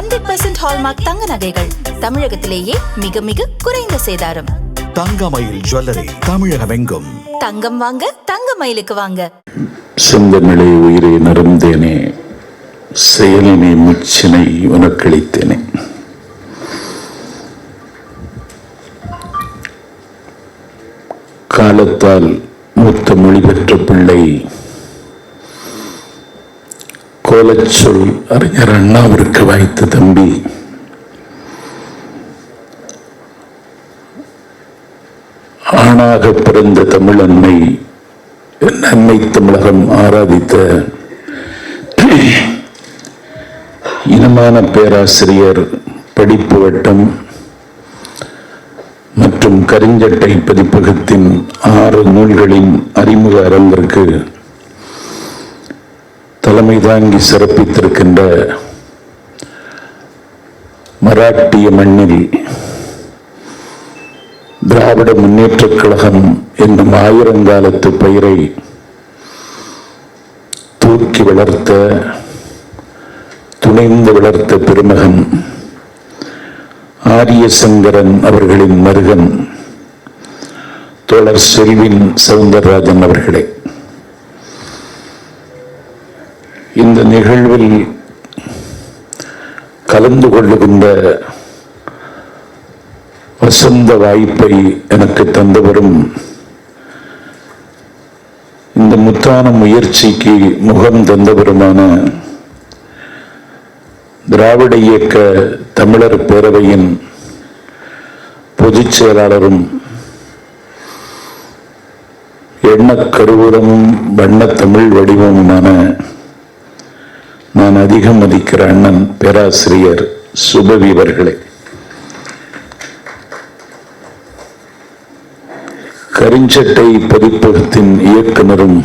100% hallmark தங்க நகைகள் தமிழகத்திலேயே மிக மிக குறைந்த சேதாரம். தங்கமயில் ஜுவல்லரி தமிழகமெங்கும். தங்கம் வாங்க தங்கமயிலுக்கு வாங்க. செந்தமிழே உயிரை நருந்தேனே, செயலினை முச்சினை உனக்களித்தேனே. காலத்தால் மூத்த மொழி பெற்ற பிள்ளை கோலச்சொல் அறிஞர் அண்ணாவிற்கு வாய்த்த தம்பி ஆணாக பிறந்த தமிழ் அன்னை தமிழகம் ஆராதித்த இனமான பேராசிரியர் படிப்பு வட்டம் மற்றும் கரிஞ்சட்டை பதிப்பகத்தின் 6 நூல்களின் அறிமுக அரங்கிற்கு தலைமை தாங்கி சிறப்பித்திருக்கின்ற மராட்டிய மண்ணில் திராவிட முன்னேற்றக் கழகம் என்னும் 1000 காலத்து பெயரை தூக்கி வளர்த்த துணிந்து வளர்த்த பெருமகன் ஆரியசங்கரன் அவர்களின் மருகன் தோழர் செல்வின் சவுந்தரராஜன் அவர்களே, இந்த நிகழ்வில் கலந்து கொள்ளுகின்ற வசந்த வாய்ப்பை எனக்கு தந்தவரும் இந்த முத்தான முயற்சிக்கு முகம் தந்தவருமான திராவிட இயக்க தமிழர் பேரவையின் பொதுச் செயலாளரும் எண்ணக்கருவூரமும் வண்ண தமிழ் வடிவமுமான நான் அதிகம் மதிக்கிற அண்ணன் பேராசிரியர் சுபவி அவர்களே, கரிஞ்சட்டை பதிப்பகத்தின் இயக்குனரும்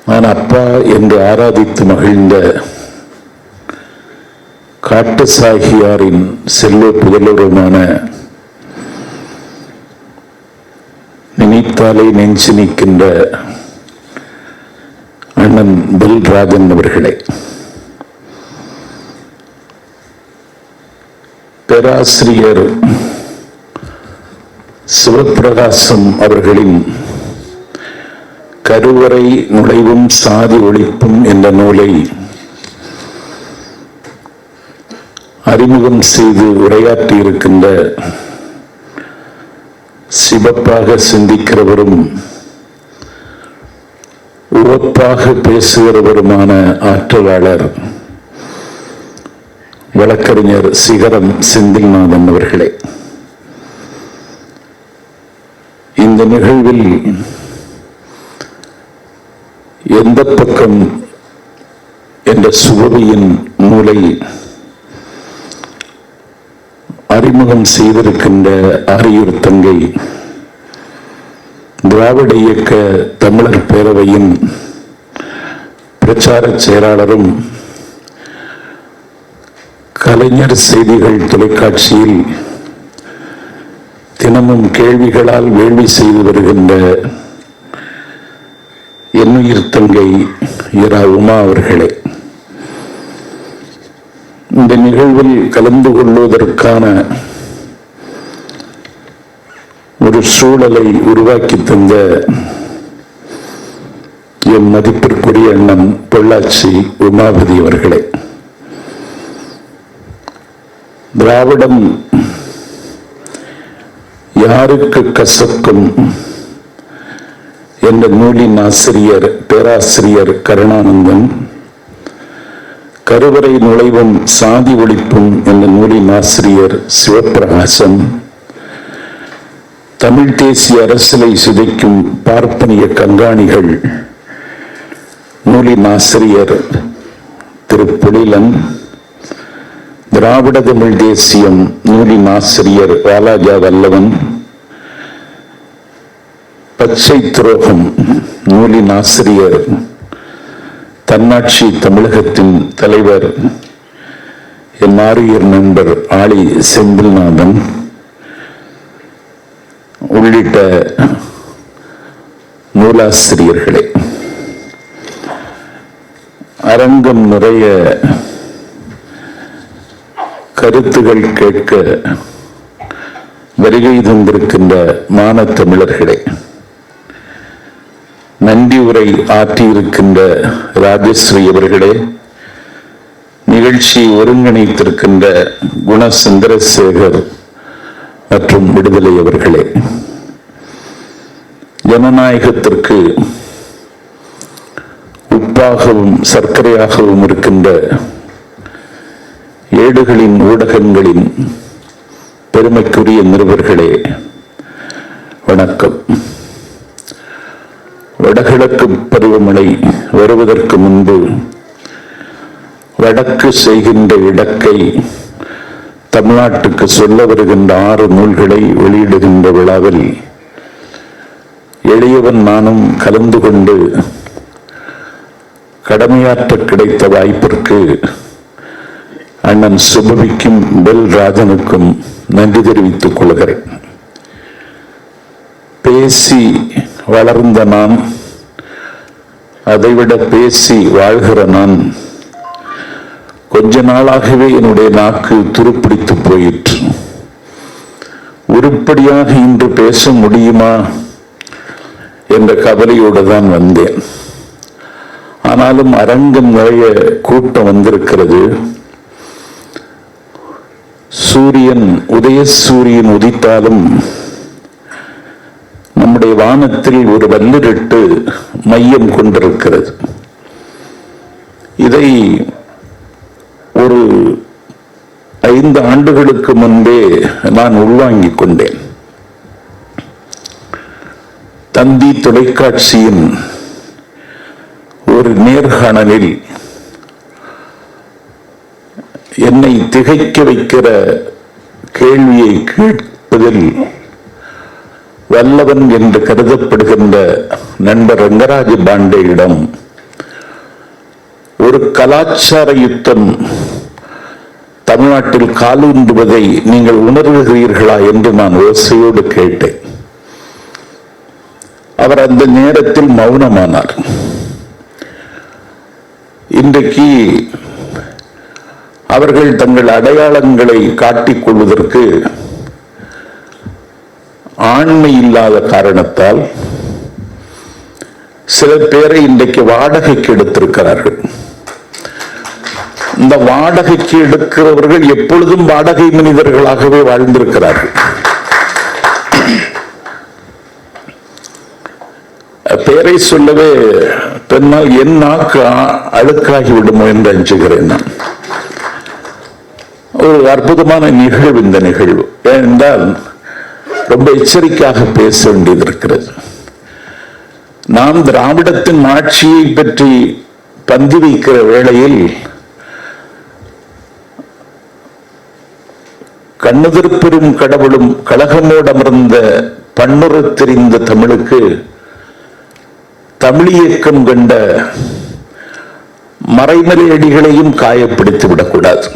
நான் அப்பா என்று ஆராதித்து மகிழ்ந்த காட்டு சாகியாரின் செல்வ புதல்வருமான நினைத்தாலே நெஞ்சு நிற்கின்ற அண்ணன் பல்ராஜன் அவர்களே, பேராசிரியர் சிவப்பிரகாசம் அவர்களின் கருவறை நுழைவும் சாதி ஒழிப்பும் என்ற நூலை அறிமுகம் செய்து உரையாற்றியிருக்கின்ற சிவப்பாக சிந்திக்கிறவரும் உவப்பாக பேசுகிறவருமான ஆற்றலாளர் வழக்கறிஞர் சிகரம் செந்தில்நாதன் அவர்களே, இந்த நிகழ்வில் எந்த பக்கம் என்ற சுபவியின் நூலை அறிமுகம் செய்திருக்கின்ற ஆரியூர் தங்கை திராவிட இயக்க தமிழர் பேரவையின் பிரச்சார செயலாளரும் கலைஞர் செய்திகள் தொலைக்காட்சியில் தினமும் கேள்விகளால் வேள்வி செய்து வருகின்ற என்னுயிர் தங்கை இரா உமா அவர்களே, இந்த நிகழ்வில் கலந்து கொள்வதற்கான ஒரு சூழலை உருவாக்கி தந்த என் மதிப்பிற்குரிய அண்ணன் பொள்ளாச்சி உமாபதி அவர்களே, திராவிடம் யாருக்கு கசக்கும் என்ற நூலின் ஆசிரியர் பேராசிரியர் கருணானந்தன், கருவறை நுழைவும் சாதி ஒழிப்பும் என்ற நூலின் ஆசிரியர் சிவப்பிரகாசம், தமிழ் தேசிய அரசியலை சிதைக்கும் பார்ப்பனிய கண்காணிகள் நூலின் ஆசிரியர் திரு பொழிலன், திராவிட தமிழ் தேசியம் நூலின் ஆசிரியர் வாலாஜா வல்லவன், பச்சை துரோகம் நூலின் ஆசிரியர் தன்னாட்சி தமிழகத்தின் தலைவர் என் ஆரியர் நண்பர் ஆளி செந்தில்நாதன் உள்ளிட்ட நூலாசிரியர்களே, அரங்கம் நிறைய கருத்துகள் கேட்க வருகை தந்திருக்கின்ற மானத்தமிழர்களே, நன்றி உரை ஆற்றியிருக்கின்ற ராஜஸ்ரீ அவர்களே, நிகழ்ச்சி ஒருங்கிணைத்திருக்கின்ற குணசந்திரசேகர் மற்றும் விடுதலை அவர்களே, ஜனநாயகத்திற்கு உப்பாகவும் சர்க்கரையாகவும் இருக்கின்ற ஏடுகளின் ஊடகங்களின் பெருமைக்குரிய நிருபர்களே, வணக்கம். வடகிழக்கு பருவமழை வருவதற்கு முன்பு வடக்கு செய்கின்ற இடக்கை தமிழ்நாட்டுக்கு சொல்ல வருகின்ற 6 நூல்களை வெளியிடுகின்ற விழாவில் எளியவன் நானும் கலந்து கொண்டு கடமையாற்ற கிடைத்த வாய்ப்பிற்கு அண்ணன் சுபவிக்கும் பெல் ராஜனுக்கும் நன்றி தெரிவித்துக் கொள்கிறேன். பேசி வளர்ந்த நான், அதைவிட பேசி வாழ்கிற நான், கொஞ்ச நாளாகவே என்னுடைய நாக்கு துருப்பிடித்து போயிற்று. உருப்படியாக இன்று பேச முடியுமா என்ற கவலையோடு தான் வந்தேன். ஆனாலும் அரங்கம் நிறைய கூட்டம் வந்திருக்கிறது. உதயசூரியன் உதித்தாலும் நம்முடைய வானத்தில் ஒரு வல்லிரட்டு மையம் கொண்டிருக்கிறது. இதை ஒரு 5 ஆண்டுகளுக்கு முன்பே நான் உள்வாங்கிக் கொண்டேன். தந்தி தொலைக்காட்சியின் ஒரு நேர்காணலில் என்னை திகைக்க வைக்கிற கேள்வியை கேட்பதில் வல்லவன் என்று கருதப்படுகின்ற நண்பர் ரங்கராஜ பாண்டேயிடம் ஒரு கலாச்சார யுத்தம் தமிழ்நாட்டில் காலூன்றுவதை நீங்கள் உணர்கிறீர்களா என்று நான் யோசையோடு கேட்டேன். அவர் அந்த நேரத்தில் மௌனமானார். இன்றைக்கு அவர்கள் தங்கள் அடையாளங்களை காட்டிக் கொள்வதற்கு ஆண்மை இல்லாத காரணத்தால் சில பேரை இன்றைக்கு வாடகைக்கு எடுத்திருக்கிறார்கள். இந்த வாடகைக்கு எடுக்கிறவர்கள் எப்பொழுதும் வாடகை மனிதர்களாகவே வாழ்ந்திருக்கிறார்கள். பெயரை சொல்லவே பெண்ணால் என் நாக்கு அழுக்காகி விடுமோ என்று அஞ்சுகிறேன். நான் ஒரு அற்புதமான நிகழ்வு இந்த நிகழ்வு. ஏனென்றால் ரொம்ப எச்சரிக்கையாக பேச வேண்டியது இருக்கிறது. நாம் திராவிடத்தின் ஆட்சியை பற்றி பந்தி வைக்கிற வேளையில் கண்ணுதிர்பெரும் கடவுளும் கழகமோடு அமர்ந்த பன்னுற தெரிந்த தமிழுக்கு தமிழ் இயக்கம் கண்ட மறைமலை அடிகளையும் காயப்படுத்தி விடக்கூடாது.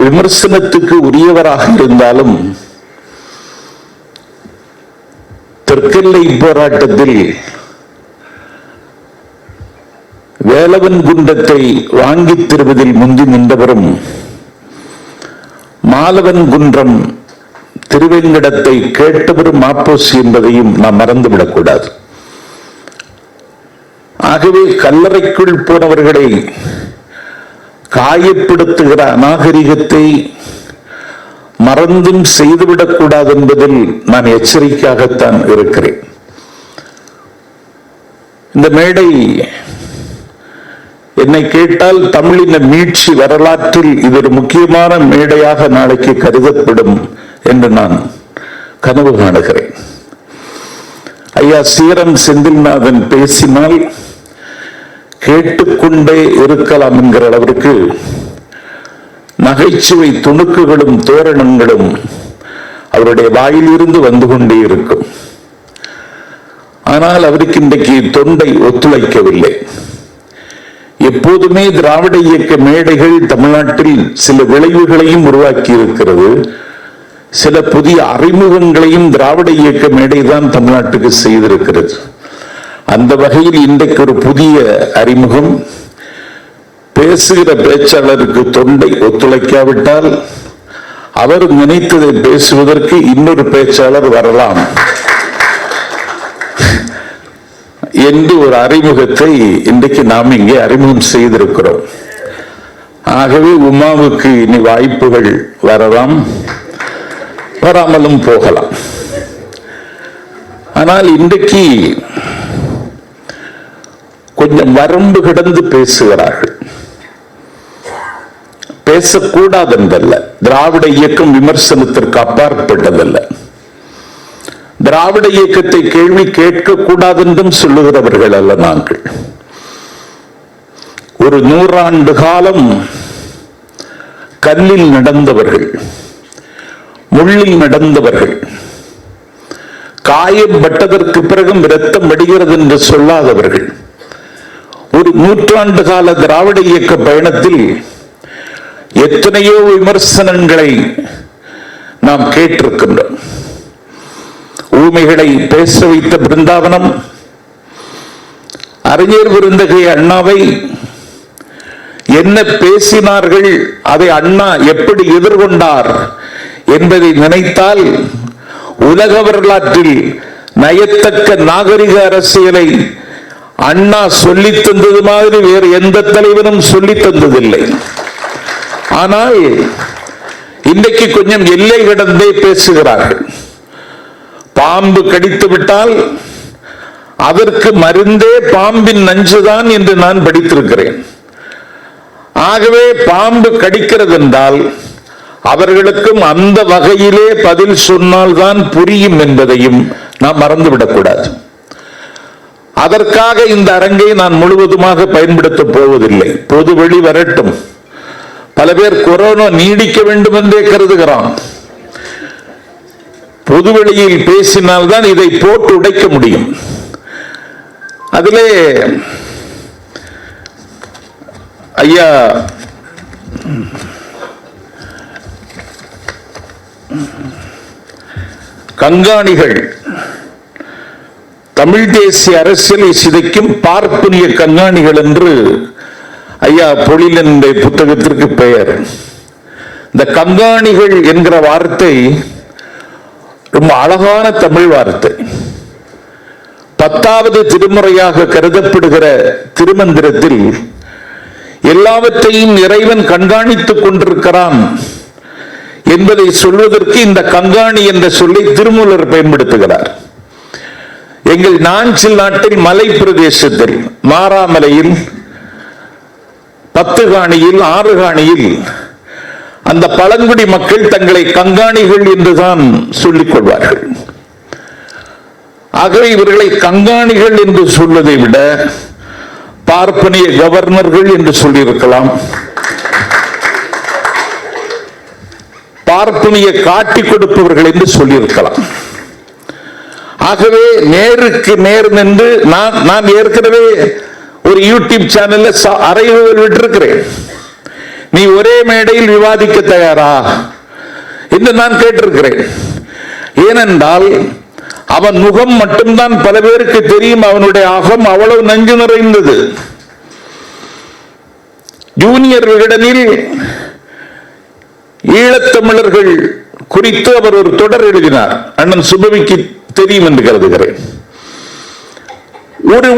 விமர்சனத்துக்கு உரியவராக இருந்தாலும் தெற்கெல்லை போராட்டத்தில் வேலவன் குன்றத்தை வாங்கித் தருவதில் முந்தி நின்றவரும் மாலவன் குன்றம் திருவேங்கடத்தை கேட்டவரும் மாப்போசி என்பதையும் நாம் மறந்துவிடக்கூடாது. ஆகவே கல்லறைக்குள் போனவர்களை காயப்படுத்துகிற அநாகரிகத்தை மறந்தும் செய்துவிடக்கூடாது என்பதில் நான் எச்சரிக்கையாகத்தான் இருக்கிறேன். இந்த மேடை என்னை கேட்டால் தமிழின மீட்சி வரலாற்றில் இது ஒரு முக்கியமான மேடையாக நாளைக்கு கருதப்படும் என்று நான் கனவு காணுகிறேன். ஐயா சீரம் செந்தில்நாதன் பேசினால் கேட்டுக்கொண்டே இருக்கலாம் என்கிற அளவிற்கு நகைச்சுவை துணுக்குகளும் தோரணங்களும் அவருடைய வாயிலிருந்து வந்து கொண்டே இருக்கும். ஆனால் அவருக்கு இன்றைக்கு தொண்டை ஒத்துழைக்கவில்லை. எப்போதுமே திராவிட இயக்க மேடைகள் தமிழ்நாட்டில் சில விளைவுகளையும் உருவாக்கி இருக்கிறது. சில புதிய அறிமுகங்களையும் திராவிட இயக்க மேடைதான் தமிழ்நாட்டுக்கு செய்திருக்கிறது. அந்த வகையில் இன்றைக்கு ஒரு புதிய அறிமுகம் பேசுகிற பேச்சாளருக்கு தொண்டை ஒத்துழைக்காவிட்டால் அவர் நினைத்ததை பேசுவதற்கு இன்னொரு பேச்சாளர் வரலாம் என்று ஒரு அறிமுகத்தை இன்றைக்கு நாம் இங்கே அறிமுகம் செய்திருக்கிறோம். ஆகவே உமாவுக்கு இனி வாய்ப்புகள் வரலாம், வராமலும் போகலாம். ஆனால் இன்றைக்கு கொஞ்சம் வரம்பு கிடந்து பேசுகிறார்கள். பேசக்கூடாது என்றல்ல, திராவிட இயக்கம் விமர்சனத்திற்கு அப்பாற்பட்டதல்ல. திராவிட இயக்கத்தை கேள்வி கேட்கக்கூடாது என்றும் சொல்லுகிறவர்கள் அல்ல நாங்கள். ஒரு 100 ஆண்டு காலம் கல்லில் நடந்தவர்கள், முள்ளில் நடந்தவர்கள், காயப்பட்டதற்கு பிறகும் இரத்தம் வடிகிறது என்று சொல்லாதவர்கள், ஒரு 100 ஆண்டு கால திராவிட இயக்க பயணத்தில் எத்தனையோ விமர்சனங்களை நாம் கேட்டிருக்கின்றோம். ஊமைகளை பேச வைத்த பிருந்தாவனம், அறிஞர் பெருந்தகை அண்ணாவை என்ன பேசினார்கள், அதை அண்ணா எப்படி எதிர்கொண்டார் என்பதை நினைத்தால் உலக வரலாற்றில் நயத்தக்க நாகரிக அரசியலை அண்ணா சொல்லித் தந்தது மாதிரி வேறு எந்த தலைவரும் சொல்லித் தந்ததில்லை. ஆனால் இன்றைக்கு கொஞ்சம் எல்லை கடந்தே பேசுகிறார்கள். பாம்பு கடித்து விட்டால் அதற்கு மருந்தே பாம்பின் நஞ்சுதான் என்று நான் படித்திருக்கிறேன். ஆகவே பாம்பு கடிக்கிறது என்றால் அவர்களுக்கும் அந்த வகையிலே பதில் சொன்னால்தான் புரியும் என்பதையும் நாம் மறந்துவிடக்கூடாது. அதற்காக இந்த அரங்கை நான் முழுவதுமாக பயன்படுத்தப் போவதில்லை. பொது வெளி வரட்டும். பல பேர் கொரோனா நீடிக்க வேண்டும் என்றே கருதுகிறான். பொதுவெளியில் பேசினால்தான் இதை போட்டு உடைக்க முடியும். அதிலே ஐயா கங்காணிகள் தமிழ் தேசிய அரசியலை சிதைக்கும் பார்ப்பனிய கங்காணிகள் என்று ஐயா பொழிலன் புத்தகத்திற்கு பெயர். இந்த கங்காணிகள் என்கிற வார்த்தை ரொம்ப அழகான தமிழ் வார்த்தை. 10வது திருமுறையாக கருதப்படுகிற திருமந்திரத்தில் எல்லாவற்றையும் இறைவன் கண்காணித்துக் கொண்டிருக்கிறான் என்பதை சொல்வதற்கு இந்த கங்காணி என்ற சொல்லை திருமூலர் பயன்படுத்துகிறார். எங்கள் நாஞ்சில் நாட்டில் மலை பிரதேசத்தில் மாராமலையில் 10 காணியில் 6 காணியில் அந்த பழங்குடி மக்கள் தங்களை கங்காணிகள் என்றுதான் சொல்லிக் கொள்வார்கள். ஆகவே இவர்களை கங்காணிகள் என்று சொல்வதை விட பார்ப்பனிய கவர்னர்கள் என்று சொல்லியிருக்கலாம், பார்ப்பனிய காட்டி கொடுப்பவர்கள் என்று சொல்லியிருக்கலாம். ஆகவே நேருக்கு நேர் நின்று நான் ஏற்கனவே ஒரு யூடியூப் சேனல்ல அறைகூவல் விட்டிருக்கிறேன். நீ ஒரே மேடையில் விவாதிக்க தயாரா என்று நான் கேட்டிருக்கிறேன். ஏனென்றால் அவன் முகம் மட்டும்தான் பல பேருக்கு தெரியும், அவனுடைய அகம் அவ்வளவு நஞ்சு நிறைந்தது. ஜூனியர் விகடனில் ஈழத்தமிழர்கள் குறித்து அவர் ஒரு தொடர் எழுதினார். அண்ணன் சுபவிக்கு தெரியும் என்று கருதுகிறேன்.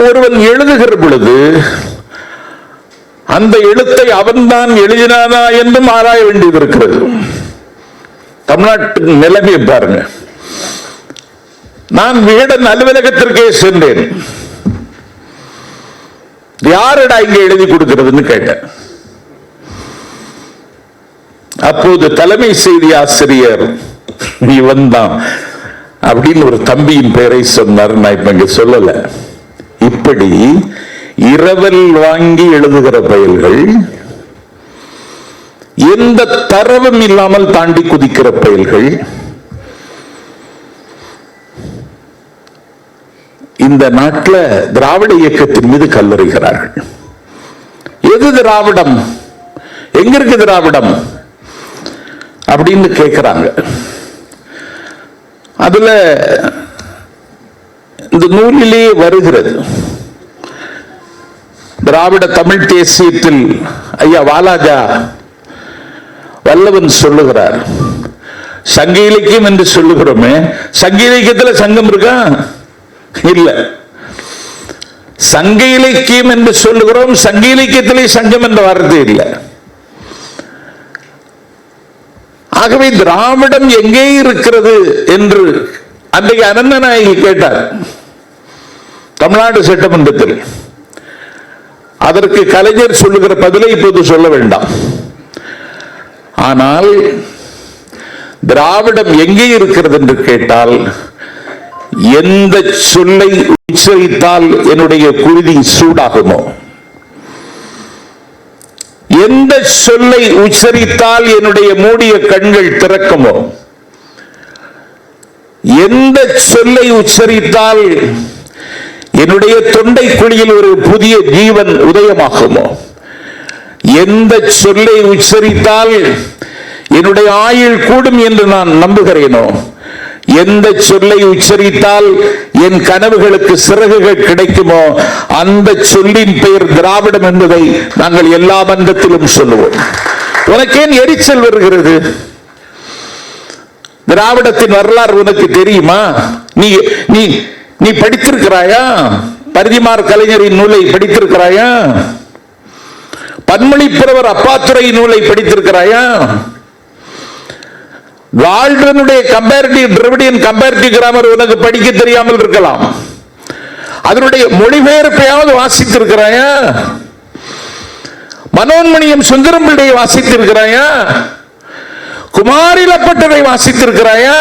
ஒருவன் எழுதுகிற பொழுது அந்த எழுத்தை அவன்தான் எழுதினானா என்றும் ஆராய வேண்டியது இருக்கிறது. தமிழ்நாட்டு நிலைமையை பாருங்க. நான் விகடன் அலுவலகத்திற்கே சென்றேன். யாரடா இங்க எழுதி கொடுக்கிறதுன்னு கேட்டேன். அப்போது தலைமை செய்தி ஆசிரியர் இவன் தான் அப்படின்னு ஒரு தம்பியின் பெயரை சொன்னார். நான் இப்ப இங்க சொல்லல. இப்படி இரவல் வாங்கி எழுதுகிற பயல்கள், எந்த தரவும் இல்லாமல் தாண்டி குதிக்கிற பயல்கள், இந்த நாட்டில் திராவிட இயக்கத்தின் மீது கல்லறிகிறார்கள். எது திராவிடம், எங்க இருக்கு திராவிடம் அப்படின்னு கேட்கிறாங்க. அதுல இந்த நூலிலே வருகிறது, திராவிட தமிழ் தேசியத்தில் ஐயா வாலாஜா வல்லவன் சொல்லுகிறார், சங்க இலக்கியம் என்று சொல்லுகிறோமே, சங்க இலக்கியத்தில் சங்கம் இருக்கா? இல்ல. சங்க இலக்கியம் என்று சொல்லுகிறோம், சங்க இலக்கியத்திலே சங்கம் என்ற வார்த்தை இல்லை. ஆகவே திராவிடம் எங்கே இருக்கிறது என்று அன்றைக்கு அனந்தநாயகி கேட்டார் தமிழ்நாடு சட்டமன்றத்தில். அதற்கு கலைஞர் சொல்லுகிற பதிலை இப்போது சொல்ல வேண்டாம். ஆனால் திராவிடம் எங்கே இருக்கிறது என்று கேட்டால், எந்த சொல்லை உச்சரித்தால் என்னுடைய குருதி சூடாகுமோ, எந்த சொல்லை உச்சரித்தால் என்னுடைய மூடிய கண்கள் திறக்குமோ, எந்த சொல்லை உச்சரித்தால் என்னுடைய தொண்டை குழியில் ஒரு புதிய ஜீவன் உதயமாகுமோ, எந்த சொல்லை உச்சரித்தால் என்னுடைய ஆயுள் கூடும் என்று நான் நம்புகிறேனோ, எந்த சொல்லை உச்சரித்தால் என் கனவுகளுக்கு சிறகுகள் கிடைக்குமோ, அந்த சொல்லின் பெயர் திராவிடம் என்பதை நாங்கள் எல்லா மன்றத்திலும் சொல்லுவோம். உனக்கேன் எரிச்சல் வருகிறது? திராவிடத்தின் வரலாறு உனக்கு தெரியுமா? நீ நீ நீ படித்திருக்கிறாயா? பரிதிமார் கலைஞரின் நூலை படித்திருக்கிறாயா? பன்மொழிப்புலவர் அப்பாத்துரை நூலை படித்திருக்கிறாயா? கால்டனுடைய கம்பேரிட்டிவ் டிராவிடியன் கம்பேரிட்டிவ் கிராமர் உனக்கு படிக்க தெரியாமல் இருக்கலாம். அதனுடைய மொழிபெயர்ப்பையாவது வாசித்திருக்கிறாயா? மனோன்மணியம் சுந்தரம் பிள்ளையை வாசித்திருக்கிறாயா? குமாரிலப்பட்டதை வாசித்திருக்கிறாயா?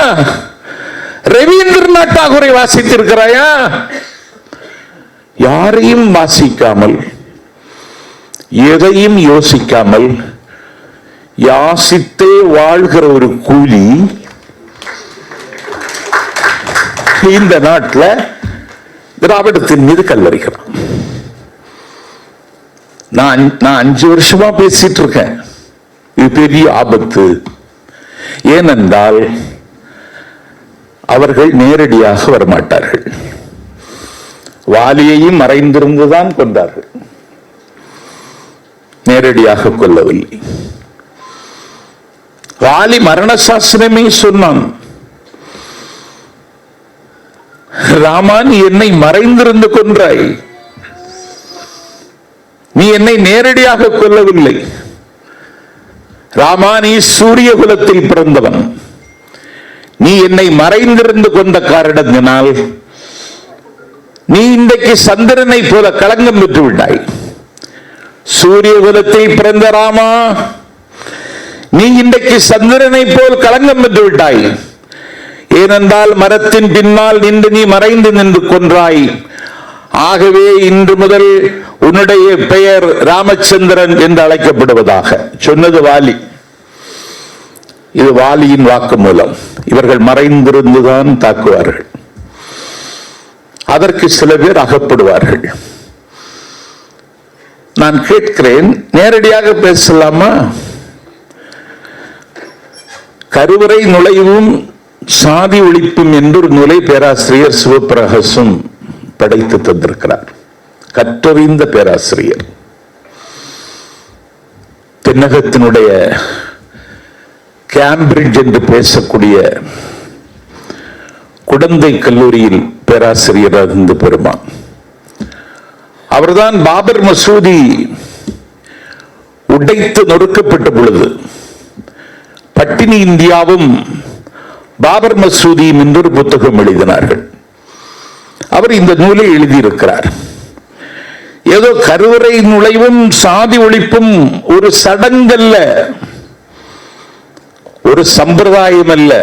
ரவீந்திரநாத் தாகூரை வாசித்திருக்கிறாயா? யாரையும் வாசிக்காமல், எதையும் யோசிக்காமல் யாசித்தே வாழ்கிற ஒரு கூலி இந்த நாட்டில் திராவிடத்தின் மீது கல்லறிகிறான். நான் 5 வருஷமா பேசிட்டு இருக்கேன். இது பெரிய ஆபத்து. ஏனென்றால் அவர்கள் நேரடியாக வரமாட்டார்கள். வாலியையும் மறைந்திருந்துதான் கொண்டார்கள், நேரடியாக கொல்லவில்லை. வாலி மரண சாஸ்திரமே சொன்னான், ராமா நீ என்னை மறைந்திருந்து கொன்றாய், நீ என்னை நேரடியாக கொல்லவில்லை. ராமா நீ சூரிய குலத்தில் பிறந்தவன், நீ என்னை மறைந்திருந்து கொண்ட காரணத்தினால் நீ இன்றைக்கு சந்திரனை போல களங்கம் பெற்று விட்டாய். சூரிய குலத்தில் பிறந்த ராமா, நீ இன்றைக்கு சந்திரனை போல் களங்கம் பெற்று விட்டாய். ஏனென்றால் மரத்தின் பின்னால் நின்று நீ மறைந்து நின்று கொன்றாய். ஆகவே இன்று முதல் உன்னுடைய பெயர் ராமச்சந்திரன் என்று அழைக்கப்படுவதாக சொன்னது வாலி. இது வாலியின் வாக்கு மூலம். இவர்கள் மறைந்திருந்துதான் தாக்குவார்கள். அதற்கு சில பேர் அகப்படுவார்கள். நான் கேட்கிறேன், நேரடியாக பேசலாமா? கருவறை நுழைவும் சாதி ஒழிப்பும் என்று ஒரு நூலை பேராசிரியர் சிவபிரகாசம் படைத்து தந்திருக்கிறார். கற்றறிந்த பேராசிரியர். தென்னகத்தினுடைய கேம்பிரிட்ஜ் என்று பேசக்கூடிய குடந்தை கல்லூரியில் பேராசிரியராக இருந்த பெருமான். அவர்தான் பாபர் மசூதி உடைத்து நொறுக்கப்பட்ட பொழுது பட்டினி இந்தியாவும் பாபர் மசூதியும் என்றொரு புத்தகம் எழுதினார்கள். அவர் இந்த நூலை எழுதியிருக்கிறார். ஏதோ கருவறை நுழைவும் சாதி ஒழிப்பும் ஒரு சடங்கல்ல, ஒரு சம்பிரதாயம் அல்ல.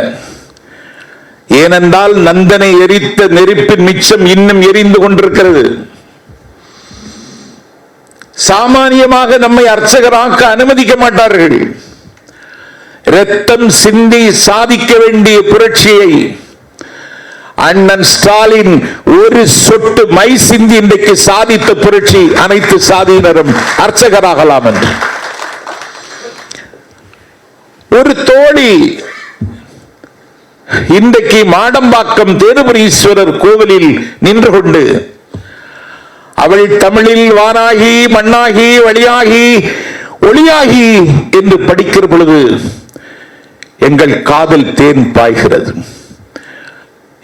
ஏனென்றால் நந்தனை எரித்த நெருப்பின் மிச்சம் இன்னும் எரிந்து கொண்டிருக்கிறது. சாமானியமாக நம்மை அர்ச்சகராக்க அனுமதிக்க மாட்டார்கள். இரத்தம் சிந்தி சாதிக்க வேண்டிய புரட்சியை அண்ணன் ஸ்டாலின் ஒரு சொட்டு மை சிந்தி இன்றைக்கு சாதித்த புரட்சி அனைத்து சாதியினரும் அர்ச்சகராகலாம் என்று. ஒரு தோழி இன்றைக்கு மாடம்பாக்கம் தேனுபுரீஸ்வரர் கோவிலில் நின்று கொண்டு அவள் தமிழில் வானாகி மண்ணாகி வழியாகி ஒளியாகி என்று படிக்கிற பொழுது எங்கள் காதல் தேன் பாய்கிறது.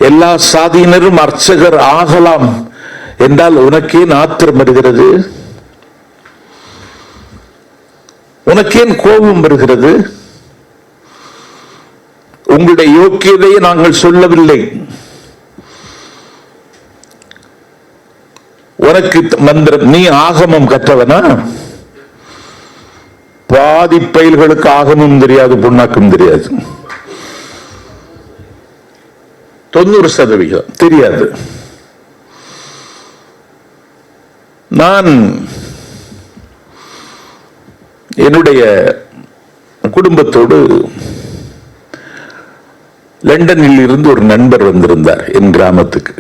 எல்லா சாதியினரும் அர்ச்சகர் ஆகலாம் என்றால் உனக்கேன் ஆத்திரம் வருகிறது? உனக்கேன் கோபம் வருகிறது? உங்களுடைய யோக்கியதையை நாங்கள் சொல்லவில்லை. உனக்கு மந்திரம், நீ ஆகமம் கற்றவனா? பாதி பயில்களுக்கு ஆகமும் தெரியாது, புண்ணாக்கும் தெரியாது. 90% தெரியாது. நான் என்னுடைய குடும்பத்தோடு லண்டனில் இருந்து ஒரு நண்பர் வந்திருந்தார் என் கிராமத்துக்கு.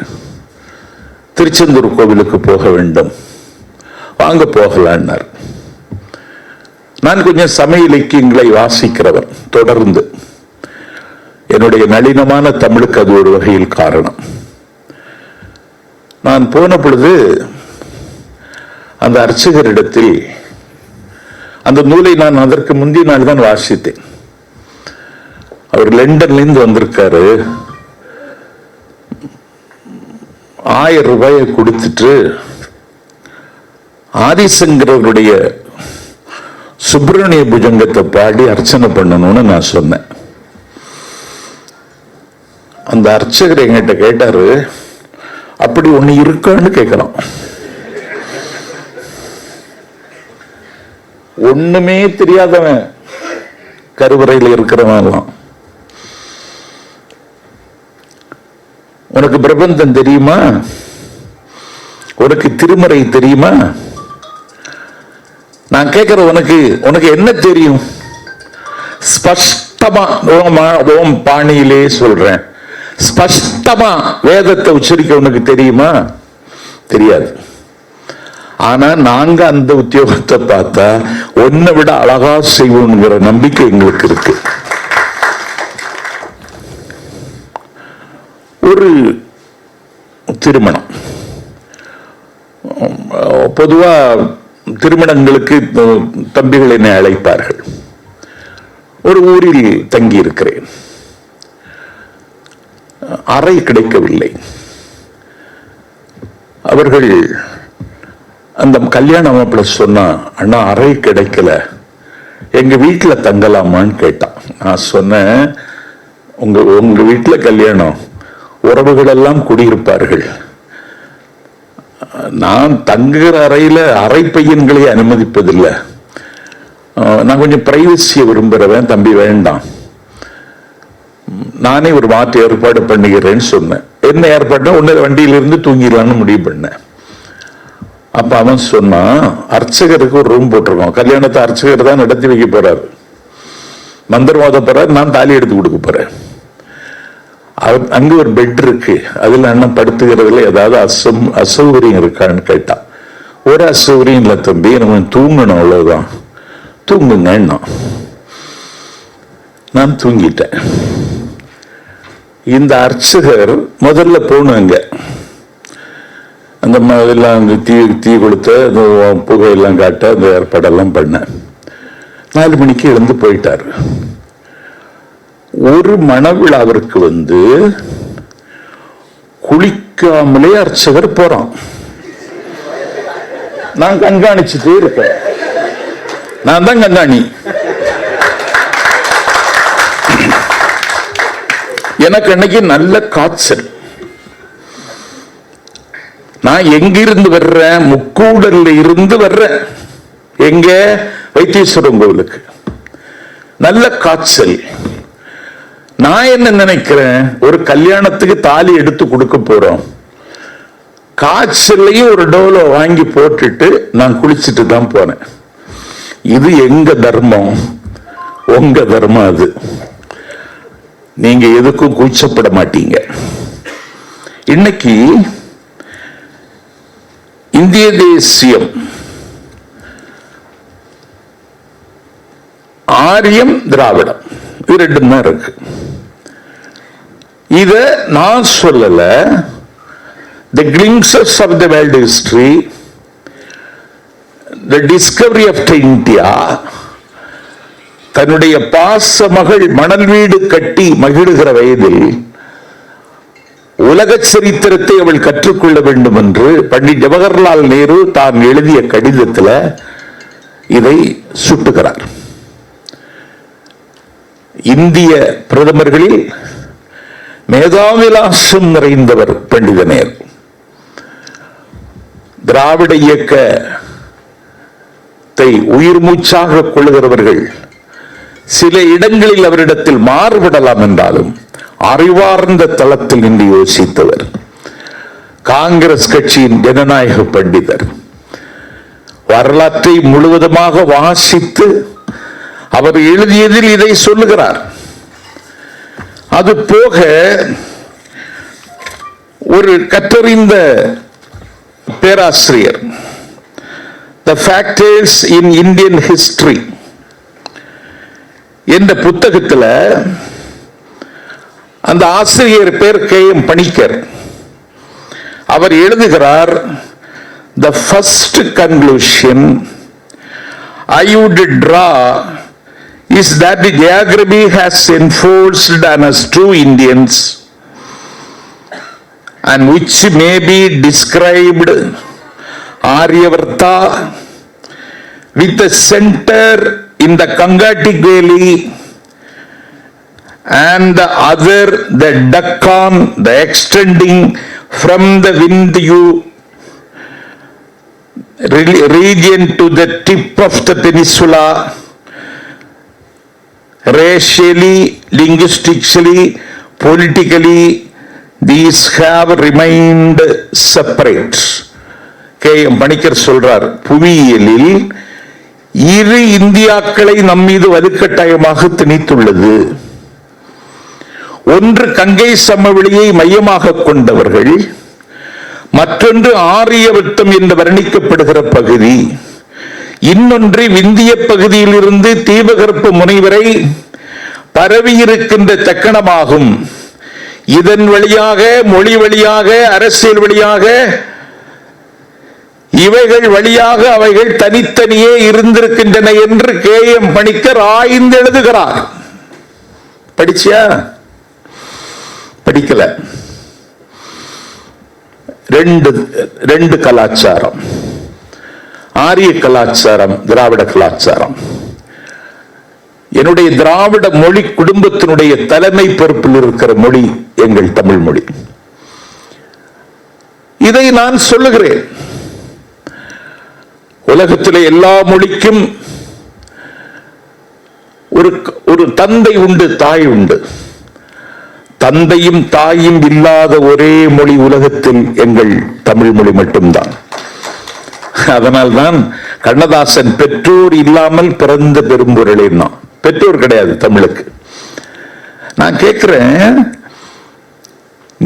திருச்செந்தூர் கோவிலுக்கு போக வேண்டும், வாங்க போகலான்னார். நான் கொஞ்சம் சமய இலக்கியங்களை வாசிக்கிறவர். தொடர்ந்து என்னுடைய நளினமான தமிழுக்கு அது ஒரு வகையில் காரணம். நான் போன பொழுது அந்த அர்ச்சகரிடத்தில் அந்த நூலை நான் அதற்கு முந்தைய நாள் தான் வாசித்தேன். அவர் லண்டன்ல இருந்து வந்திருக்காரு. 1000 ரூபாயை கொடுத்துட்டு ஆதிசங்கரருடைய சுப்பிரமணிய புஜங்கத்தை பாடி அர்ச்சனை பண்ணணும்னு நான் சொன்னேன். அந்த அர்ச்சகர் என்கிட்ட கேட்டாரு, அப்படி ஒண்ணு இருக்கான்னு கேட்கலாம். ஒண்ணுமே தெரியாதவன் கருவறையில் இருக்கிறவன், உனக்கு பிரபந்தம் தெரியுமா? உனக்கு திருமறை தெரியுமா? நான் கேட்கிற உனக்கு என்ன தெரியும்? ஸ்பஷ்டமா ஓம் பாணியிலே சொல்றேன், ஸ்பஷ்டமா வேதத்தை உச்சரிக்க உனக்கு தெரியுமா? தெரியாது. ஆனா நாங்க அந்த உத்தியோகத்தை பார்த்தா ஒன்னை விட அழகா செய்வோம்ங்கிற நம்பிக்கை எங்களுக்கு இருக்கு. ஒரு திருமணம், பொதுவா திருமணங்களுக்கு தம்பிகள் என்னை அழைப்பார்கள். ஒரு ஊரில் தங்கி இருக்கிறேன். அறை கிடைக்கவில்லை. அவர்கள் அந்த கல்யாண மாப்பிள்ள சொன்னா, அண்ணா அறை கிடைக்கல, எங்க வீட்டுல தங்கலாமான்னு கேட்டான். நான் சொன்னேன், உங்க வீட்டுல கல்யாணம், உறவுகள் எல்லாம் குடியிருப்பார்கள். நான் தங்குகிற அறையில அறை பையன்களை அனுமதிப்பதில்லை. நான் கொஞ்சம் பிரைவசியை விரும்புறவன், தம்பி வேண்டாம், நானே ஒரு மாற்று ஏற்பாடு பண்ணுகிறேன்னு சொன்னேன். என்ன ஏற்பாடு? ஒன்னு வண்டியிலிருந்து தூங்கிடலான்னு முடிவு பண்ணேன். அப்ப அவன் சொன்னான், அர்ச்சகருக்கு ஒரு ரூம் போட்டிருக்கோம், கல்யாணத்தை அர்ச்சகர் தான் நடத்தி வைக்க போறாரு, மந்திரவாத போறாரு, நான் தாலி எடுத்து கொடுக்க போறேன். அங்க ஒரு பெட் இருக்கு, அதுல அண்ணன் படுத்துகிறதுல ஏதாவது அசௌகரியம் இருக்கான்னு கேட்டான். ஒரு அசௌகரியம் இல்லை தம்பி, எனக்கு தூங்கணும், அவ்வளவுதான், தூங்குங்க. நான் தூங்கிட்டேன். இந்த அர்ச்சகர் முதல்ல போனாங்க, அந்த மாதிரிலாம் தீ கொடுத்த புகையெல்லாம் காட்ட அந்த ஏற்பாடெல்லாம் பண்ண 4 மணிக்கு எழுந்து போயிட்டார். ஒரு மணவிழாவிற்கு வந்து குளிக்காமலே அர்ச்சகர் போறான். நான் கண்காணிச்சுட்டே இருப்பேன், நான் தான் கண்காணி. எனக்கு அன்னைக்கு நல்ல காய்ச்சல். நான் எங்கிருந்து வர்றேன்? முக்கூடல்ல இருந்து வர்றேன். எங்க? வைத்தீஸ்வரன் கோவிலுக்கு. நல்ல காய்ச்சல். நான் என்ன நினைக்கிறேன், ஒரு கல்யாணத்துக்கு தாலி எடுத்து கொடுக்க போறோம், காய்ச்சல்லையும் ஒரு டோலோ வாங்கி போட்டுட்டு நான் குளிச்சுட்டு தான் போனேன். இது எங்க தர்மம்? உங்க தர்மம் அது. நீங்க எதுக்கும் கூச்சப்பட மாட்டீங்க. இன்னைக்கு இந்திய தேசியம், ஆரியம், திராவிடம், இது 2 தான் இருக்கு. இத நான் சொல்லல. The glimpses of the world history the discovery of India, தன்னுடைய பாச மகள் மணல் வீடு கட்டி மகிழுகிற வயதில் உலக சரித்திரத்தை அவள் கற்றுக்கொள்ள வேண்டும் என்று பண்டிட் ஜவஹர்லால் நேரு தான் எழுதிய கடிதத்தில் இதை சுட்டுகிறார். இந்திய பிரதமர்களில் மேதாவிலாசம் நிறைந்தவர் பண்டித நேரு. திராவிட இயக்கத்தை உயிர் மூச்சாக கொள்ளுகிறவர்கள் சில இடங்களில் அவரிடத்தில் மாறுபடலாம் என்றாலும் அறிவார்ந்த தளத்தில் நின்று யோசித்தவர். காங்கிரஸ் கட்சியின் ஜனநாயக பண்டிதர். வரலாற்றை முழுவதுமாக வாசித்து அவர் எழுதியதில் இதை சொல்லுகிறார். அது போக ஒரு கற்றறிந்த பேராசிரியர் The Factors in Indian History என்ற புத்தகத்தில் அந்த ஆசிரியர் பேர் K.M. பணிக்கர். அவர் எழுதுகிறார், The first conclusion I would draw is that the geography has enforced on us true Indians, and which may be described Aryavarta with a center in the Gangatic Valley and the other the Deccan, the extending from the Vindhya region to the tip of the peninsula. Racially, linguistically, politically, these have remained separate. K.M. Panicker சொல்றார், புவியியலில் இரு இந்தியாக்களை நம்மீது வலுக்கட்டாயமாக திணித்துள்ளது. ஒன்று கங்கை சமவெளியை மையமாக கொண்டவர்கள், மற்றொன்று ஆரியவர்த்தம் என்று வர்ணிக்கப்படுகிற பகுதி, இன்னொன்று விந்திய பகுதியில் இருந்து தீபகற்ப முனை வரை பரவியிருக்கின்ற தக்கணமாகும். இதன் வழியாக, மொழி வழியாக, அரசியல் வழியாக, இவைகள் வழியாக அவைகள் தனித்தனியே இருந்திருக்கின்றன என்று K.M. பணிக்கர் ஆய்ந்து எழுதுகிறார். படிச்சியா? படிக்கல. ரெண்டு கலாச்சாரம், ஆரிய கலாச்சாரம், திராவிட கலாச்சாரம். என்னுடைய திராவிட மொழி குடும்பத்தினுடைய தலைமை பொறுப்பில் இருக்கிற மொழி எங்கள் தமிழ் மொழி. இதை நான் சொல்லுகிறேன். உலகத்திலே எல்லா மொழிக்கும் ஒரு தந்தை உண்டு, தாய் உண்டு. தந்தையும் தாயும் இல்லாத ஒரே மொழி உலகத்தில் எங்கள் தமிழ் மொழி மட்டும்தான். அதனால்தான் கண்ணதாசன் பெற்றோர் இல்லாமல் பிறந்த பெரும்பொருளே. பெற்றோர் கிடையாது தமிழுக்கு. நான் கேட்கிறேன்,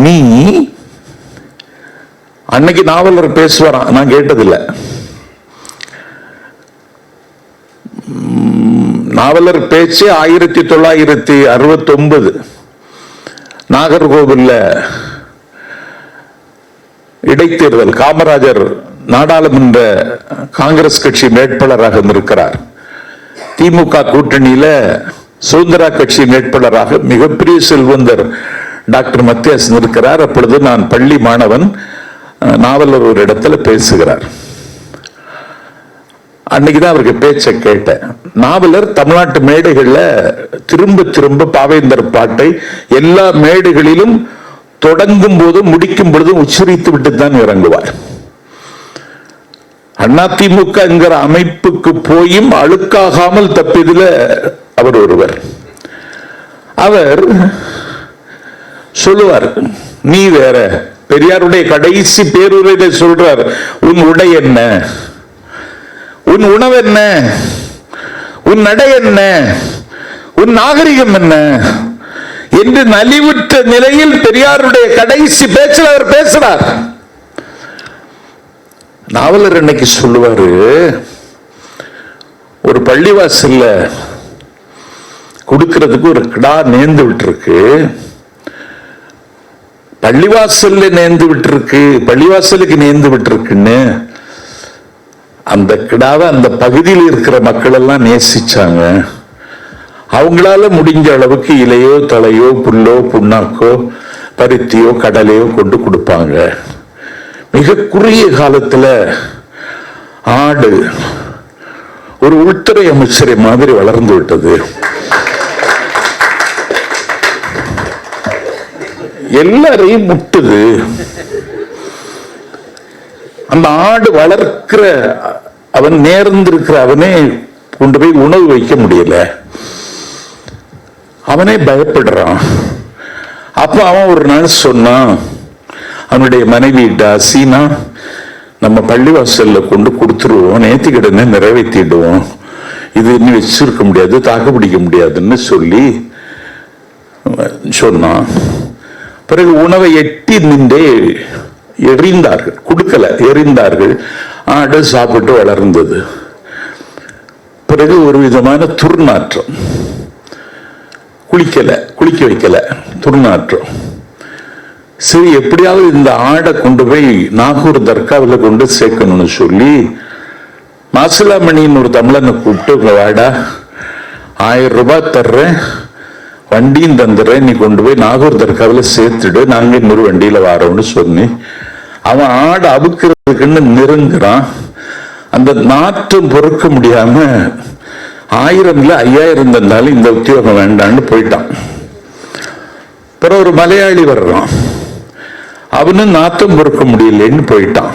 நீ அன்னைக்கு நாவலர் பேசுவாராம், நான் கேட்டதில்லை. நாவலர் பேச்சு 1969 நாகர்கோவில்ல இடைத்தேர்தல். காமராஜர் நாடாளுமன்ற காங்கிரஸ் கட்சி வேட்பாளராக இருக்கிறார். திமுக கூட்டணியில சுதந்திரா கட்சி வேட்பாளராக மிகப்பெரிய செல்வந்தர் டாக்டர் மத்தியாசன் இருக்கிறார். அப்பொழுது நான் பள்ளி மாணவன். நாவலர் ஒரு இடத்துல பேசுகிறார். அன்னைக்குதான் அவருக்கு பேச்சை கேட்டேன். நாவலர் தமிழ்நாட்டு மேடைகள்ல திரும்ப திரும்ப பாவேந்தர் பாட்டை எல்லா மேடைகளிலும் தொடங்கும் போதும் முடிக்கும் பொழுதும் உச்சரித்து விட்டு தான் இறங்குவார். அதிமுக என்கிற அமைப்புக்கு போயும் அழுக்காகாமல் தப்பியதுல அவர் ஒருவர். அவர் சொல்லுவார், நீ வேற. பெரியாருடைய கடைசி பேருரையில சொல்றார், உன் உடை என்ன, உன் உணவு என்ன, உன் நடை என்ன, உன் நாகரிகம் என்ன என்று நலிவுற்ற நிலையில் பெரியாருடைய கடைசி பேச்சில் அவர் பேசுறார். நாவலர் இன்னைக்கு சொல்லுவாரு, ஒரு பள்ளிவாசல்ல கொடுக்கிறதுக்கு ஒரு கிடா நேர்ந்து விட்டுருக்கு, பள்ளிவாசல்ல நேர்ந்து விட்டுருக்கு, பள்ளிவாசலுக்கு நேர்ந்து விட்டுருக்குன்னு அந்த கிடாவை அந்த பகுதியில் இருக்கிற மக்கள் எல்லாம் நேசிச்சாங்க. அவங்களால முடிஞ்ச அளவுக்கு இலையோ தலையோ புல்லோ புண்ணாக்கோ பருத்தியோ கடலையோ கொண்டு கொடுப்பாங்க. மிக குறுகிய காலத்துல ஆடு ஒரு உள்துறை அமைச்சரை மாதிரி வளர்ந்து விட்டது. எல்லாரையும் முட்டுது. அந்த ஆடு வளர்க்கிற அவன் நேர்ந்திருக்கிற அவனே கொண்டு போய் உணவு வைக்க முடியல. அவனே பயப்படுறான். அப்ப அவன் ஒரு நாள் சொன்னான், அவனுடைய மனைவி சீனா, நம்ம பள்ளிவாசல்ல கொண்டு கொடுத்துருவோம், நேர்த்திக்கடனை நிறைவேற்றிடுவோம், இது இன்னும் வச்சிருக்க முடியாது, தாக்கு பிடிக்க முடியாதுன்னு சொல்லி சொன்னான். பிறகு உணவை எட்டி நின்றே எறிந்தார்கள், கொடுக்கல, எறிந்தார்கள். ஆடு சாப்பிட்டு வளர்ந்தது. பிறகு ஒரு விதமான துர்நாற்றம், குளிக்க வைக்கல, துர்நாற்றம். சரி, எப்படியாவது இந்த ஆடை கொண்டு போய் நாகூர் தர்காவில் கொண்டு சேர்க்கணும்னு சொல்லி மாசிலாமணின்னு ஒரு தமிழனை கூப்பிட்டு, வாடா 1000 ரூபாய் தர்றேன், வண்டியும் தந்துடுறேன், நீ கொண்டு போய் நாகூர் தர்காவில் சேர்த்துடு, நாங்க இன்னொரு வண்டியில வாரோம்னு சொல்லி அவன் ஆடு அவுக்கிறதுக்குன்னு நெருங்குறான். அந்த நாற்றம் பொறுக்க முடியாம 1000 இல்ல 5000 தந்தாலும் இந்த உத்தியோகம் வேண்டான்னு போயிட்டான். பிறகு ஒரு மலையாளி வர்றான், அவனும் நாத்தம் பொறுக்க முடியலன்னு போயிட்டான்.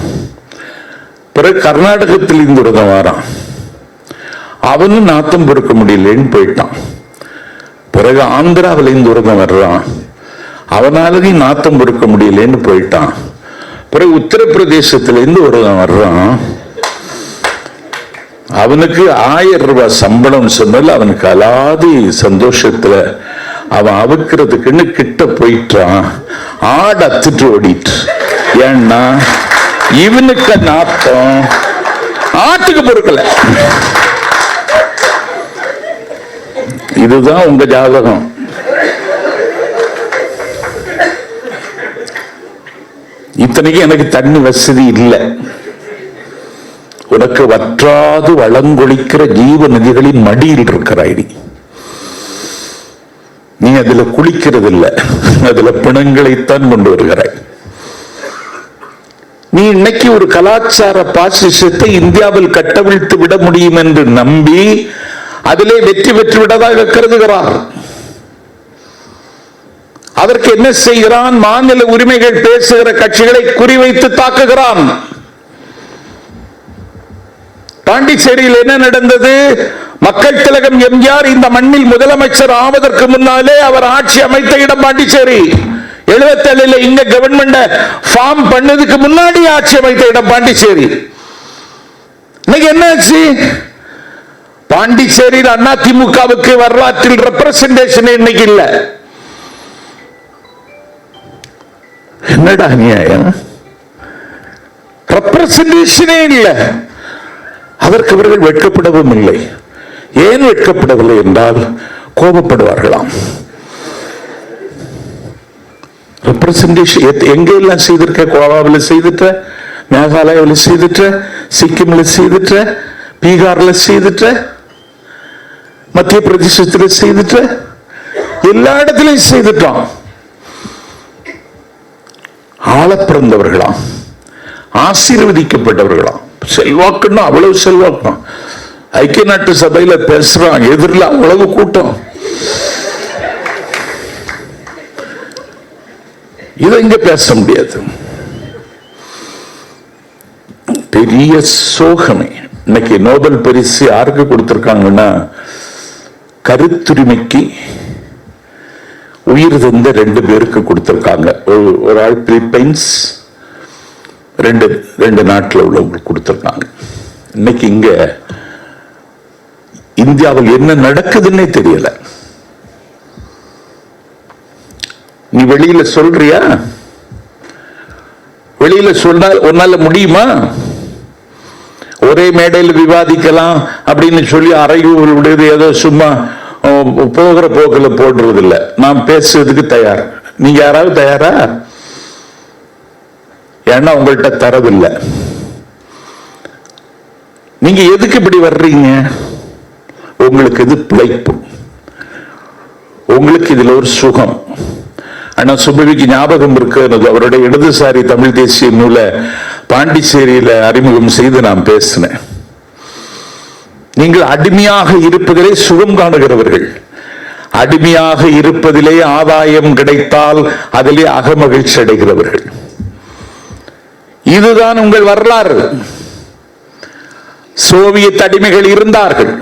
பிறகு கர்நாடகத்தில் இருந்து ஒருத்தன் வரான், அவனும் நாத்தம் பொறுக்க முடியலன்னு போயிட்டான். பிறகு ஆந்திராவில இருந்து ஒருத்தன் வர்றான், அவனாலையும் நாத்தம் பொறுக்க முடியலன்னு போயிட்டான். பிறகு உத்தரப்பிரதேசத்திலிருந்து ஒருத்தன் வர்றான், அவனுக்கு 1000 ரூபாய் சம்பளம் சொன்னதுல அவனுக்கு அலாதி சந்தோஷத்துல அவன் அவுக்கிறதுக்குன்னு கிட்ட போயிட்டான். ஆடு அத்துட்டு ஓடிட்டு. ஏன்னா இவனுக்கு நாத்தம் ஆட்டுக்கு பொறுக்கல. இதுதான் உங்க ஜாதகம். இத்தனைக்கு எனக்கு தண்ணி வசதி இல்லை. உனக்கு வற்றாது வளங்கொழிக்கிற ஜீவ நதிகளின் மடியில் இருக்கிறாய். நீ அதுல குளிக்கிறது இல்லை, அதுல பிணங்களைத்தான் கொண்டு வருகிறாய். நீ இன்னைக்கு ஒரு கலாச்சார பாசிசத்தை இந்தியாவில் கட்டவிழ்த்து விட முடியும் என்று நம்பி அதிலே வெற்றி பெற்று விட்டதாக கருதுகிறார். அதற்கு என்ன செய்கிறான்? மாநில உரிமைகள் பேசுகிற கட்சிகளை குறிவைத்து தாக்குகிறான். பாண்டிச்சேரியில் என்ன நடந்தது? மக்கள் திலகம் எம்ஜிஆர் இந்த மண்ணில் முதலமைச்சர் ஆவதற்கு முன்னாலே அவர் ஆட்சி அமைத்த இடம் பாண்டிச்சேரி. 77 இங்க கவர்மெண்ட் ஃபார்ம் பண்ணதுக்கு முன்னாடி ஆட்சி அமைத்த இடம் பாண்டிச்சேரி. இன்னைக்கு என்னாச்சு? பாண்டிச்சேரியில் அதிமுகவுக்கு வரலாற்றில் ரெப்ரசன்டேஷன் இன்னைக்கு இல்ல. என்னடா நியாயம்? ரெப்ரசன்டேஷனே இல்ல. அதற்கு அவர்கள் வெட்கப்படவும் இல்லை. ஏன் வெட்கப்படவில்லை என்றால் கோபப்படுவார்களாம். ரெப்ரசன்டேஷன் எங்கெல்லாம் செய்திருக்க? கோவாவில் செய்துட்ட, மேகாலயாவில் செய்துட்ட, சிக்கிம்ல செய்துட்ட, பீகார்ல செய்துட்ட, மத்திய பிரதேசத்தில் செய்துட்ட, எல்லா இடத்திலையும் செய்துட்டோம். ஆள பிறந்தவர்களாம், ஆசீர்வதிக்கப்பட்டவர்களாம். செல்வாக்குன்னா அவ்வளவு செல்வாக்கும். ஐக்கிய நாட்டு சபையில பேசுறான், எதிரில் அவ்வளவு கூட்டம். இதை இங்க பேச முடியாது. பெரிய சோகமே. இன்னைக்கு நோபல் பரிசு யாருக்கு கொடுத்திருக்காங்கன்னா, கருத்துரிமைக்கு உயிர் தந்த 2 பேருக்கு கொடுத்திருக்காங்க. ஒரு ஆள் பிலிப்பைன்ஸ், 2 நாட்டில் உள்ளவங்களுக்கு கொடுத்திருக்காங்க. இன்னைக்கு இங்க இந்தியாவில் என்ன நடக்குதுன்னே தெரியல. நீ வெளியில சொல்றியா? வெளியில சொன்னால் உன்னால முடியுமா? ஒரே மேடையில் விவாதிக்கலாம் அப்படின்னு சொல்லி அறையூர்களுடையது ஏதோ சும்மா போகிற போக்கில் போடுறது இல்லை. நான் பேசுறதுக்கு தயார். நீங்க யாராவது தயாரா? ஏன்னா உங்கள்கிட்ட தரவில்லை. நீங்க எதுக்கு இப்படி வர்றீங்க? உங்களுக்கு இது பிழைப்பு, உங்களுக்கு இதுல ஒரு சுகம். ஆனா சுபவிக்கு ஞாபகம் இருக்கிறது, அவருடைய இடதுசாரி தமிழ் தேசிய நூலை பாண்டிச்சேரியில அறிமுகம் செய்து நான் பேசினேன். நீங்கள் அடிமையாக இருப்பதிலே சுகம் காணுகிறவர்கள், அடிமையாக இருப்பதிலே ஆதாயம் கிடைத்தால் அதிலே அகமகிழ்ச்சி அடைகிறவர்கள். இதுதான் உங்கள் வரலாறு. சோவியத் அடிமைகள் இருந்தார்கள்,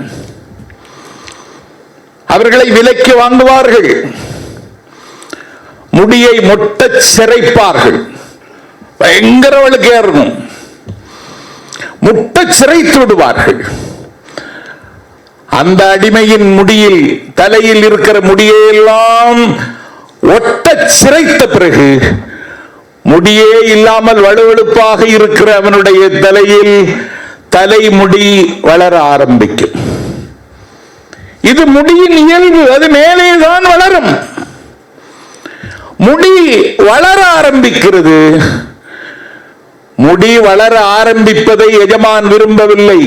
அவர்களை விலைக்கு வாங்குவார்கள், முடியை மொட்ட சிறைப்பார்கள், பயங்கரவளுக்கு ஏறணும், முட்ட சிறைத்து விடுவார்கள். அந்த அடிமையின் முடியில், தலையில் இருக்கிற முடியெல்லாம் ஒட்ட சிறைத்த பிறகு முடியே இல்லாமல் வலுவழுப்பாக இருக்கிற அவனுடைய தலையில் தலைமுடி வளர ஆரம்பிக்கும். இது முடியின் இயல்பு, அது மேலேதான் வளரும். முடி வளர ஆரம்பிக்கிறது. முடி வளர ஆரம்பிப்பதை எஜமான் விரும்பவில்லை.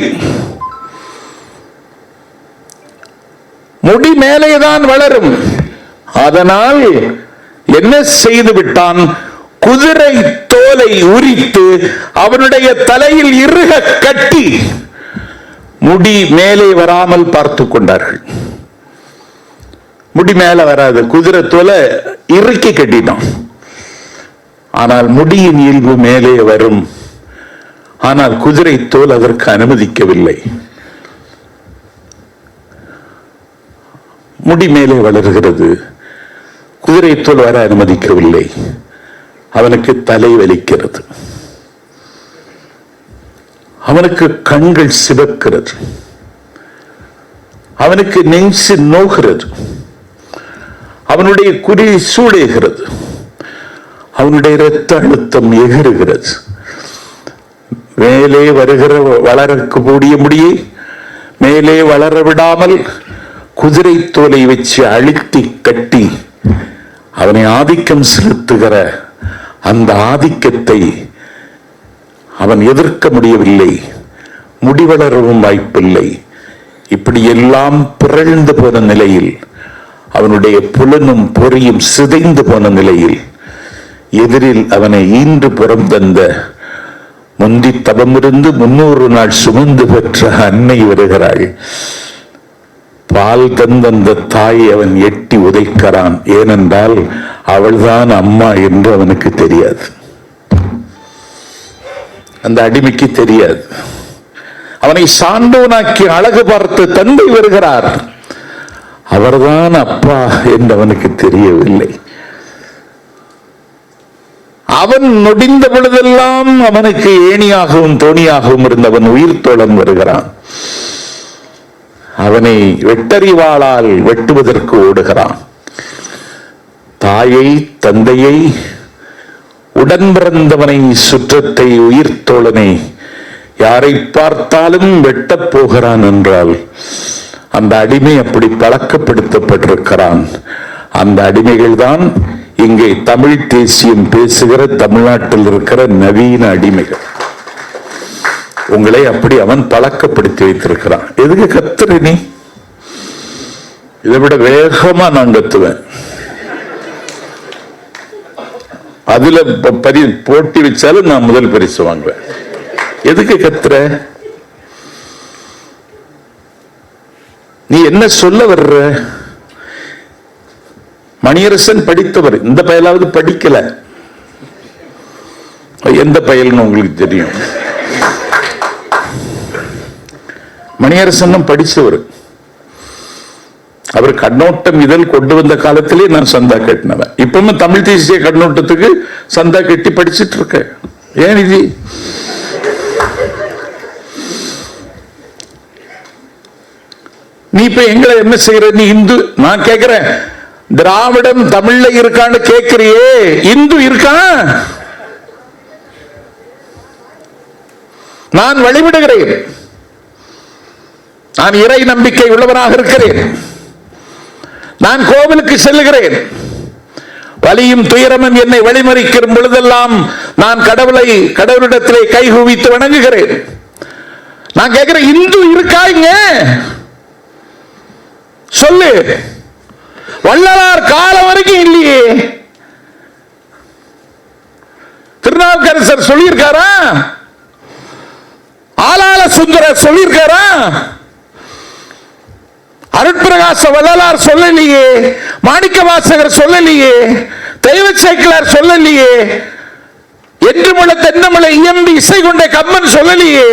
முடி மேலேதான் வளரும். அதனால் என்ன செய்து விட்டான்? குதிரை தோலை உரித்து அவனுடைய தலையில் இறுக கட்டி முடி மேலே வராமல் பார்த்து கொண்டார்கள். முடி மேல வராது, குதிரை தோலை இறுக்கி கட்டினான். ஆனால் முடியின் இயல்பு மேலே வரும். ஆனால் குதிரை தோல் அதற்கு அனுமதிக்கவில்லை. முடி மேலே வளர்கிறது, குதிரை தோல் வர அனுமதிக்கவில்லை. அவனுக்கு தலை வலிக்கிறது, அவனுக்கு கண்கள் சிவக்கிறது, அவனுக்கு நெஞ்சு நோகிறது, அவனுடைய குறி சூடுகிறது, அவனுடைய இரத்த அழுத்தம் எகிறுகிறது. மேலே வருகிற வளரக்கூடிய முடியை மேலே வளர விடாமல் குதிரை தோலை வச்சு அழுத்தி கட்டி அவனை ஆதிக்கம் செலுத்துகிற அந்த ஆதிக்கத்தை அவன் எதிர்க்க முடியவில்லை. முடிவளரவும் வாய்ப்பில்லை. இப்படி எல்லாம் பிறழ்ந்து போன நிலையில், அவனுடைய புலனும் பொறியும் சிதைந்து போன நிலையில், எதிரில் அவனை ஈன்று புறம் தந்த, முந்தி தவமிருந்து 300 நாள் சுமந்து பெற்ற அன்னை வருகிறாள். பால் தந்த தாயை அவன் எட்டி உதைக்கிறான். ஏனென்றால் அவள்தான் அம்மா என்று அவனுக்கு தெரியாது, அந்த அடிமைக்கு தெரியாது. அவனை சான்றோனாக்கி அழகு பார்த்து தந்தை வருகிறார், அவர்தான் அப்பா என்று அவனுக்கு தெரியவில்லை. அவன் நொடிந்த பொழுதெல்லாம் அவனுக்கு ஏணியாகவும் தோணியாகவும் இருந்தவன் உயிர் தோழன் வருகிறான். அவனை வெட்டறிவாளால் வெட்டுவதற்கு ஓடுகிறான். தாயை, தந்தையை, உடன் பிறந்தவனை, சுற்றத்தை, உயிர் தோழனை யாரை பார்த்தாலும் வெட்டப் போகிறான் என்றால் அந்த அடிமை அப்படி பழக்கப்படுத்தப்பட்டிருக்கிறான். அந்த அடிமைகள் தான் இங்கே தமிழ் தேசியம் பேசுகிற தமிழ்நாட்டில் இருக்கிற நவீன அடிமைகள். உங்களை அப்படி அவன் பழக்கப்படுத்தி வைத்திருக்கிறான். எதுக்கு கத்துற நீ? இதை விட வேகமா நான் கத்துவேன். அதுல போட்டி வச்சாலும் நான் முதல் பரிசு வாங்குவேன். எதுக்கு கத்துற? நீ என்ன சொல்ல வர்ற? மணியரசன் படித்தவர், இந்த பயலாவது படிக்கல. எந்த பயல்னு உங்களுக்கு தெரியும். மணியரசனும் படிச்சவர். அவர் கண்ணோட்டம் இதழ் கொண்டு வந்த காலத்திலே நான் சந்தா கட்டினவன். இப்பவும் தமிழ் தேசிய கண்ணோட்டத்துக்கு சந்தா கட்டி படிச்சுட்டு இருக்க. ஏன் இது? நீ இப்ப எங்களை என்ன செய்யற? நீ இந்து, நான் கேட்கிறேன், திராவிடம் தமிழ்ல இருக்கான்னு கேட்கிறியே, இந்து இருக்கான்? நான் வழிபடுகிறேன், நான் இறை நம்பிக்கை உள்ளவனாக இருக்கிறேன், நான் கோவிலுக்கு செல்லுகிறேன். வலியும் துயரமும் என்னை வழிமறிக்கிற பொழுதெல்லாம் நான் கடவுளிடத்திலே கைகுவித்து வணங்குகிறேன். நான் கேட்கிறேன், இந்து இருக்கா இங்க? சொல்லு. வள்ளலார் காலம் வரைக்கும் இல்லையே. திருநாவுக்கரசர் சொல்லியிருக்காரா? ஆளாள சுந்தரர் சொல்லியிருக்காரா? அருட்பிரகாச வள்ளலார் சொல்லலையே, மாணிக்க வாசகர் சொல்லலையே, தெய்வ சேக்கிழார் சொல்லலையே, என்றுமுள்ள தென்னமுள்ள இயம்பி இசை கொண்ட கம்பன் சொல்லலையே,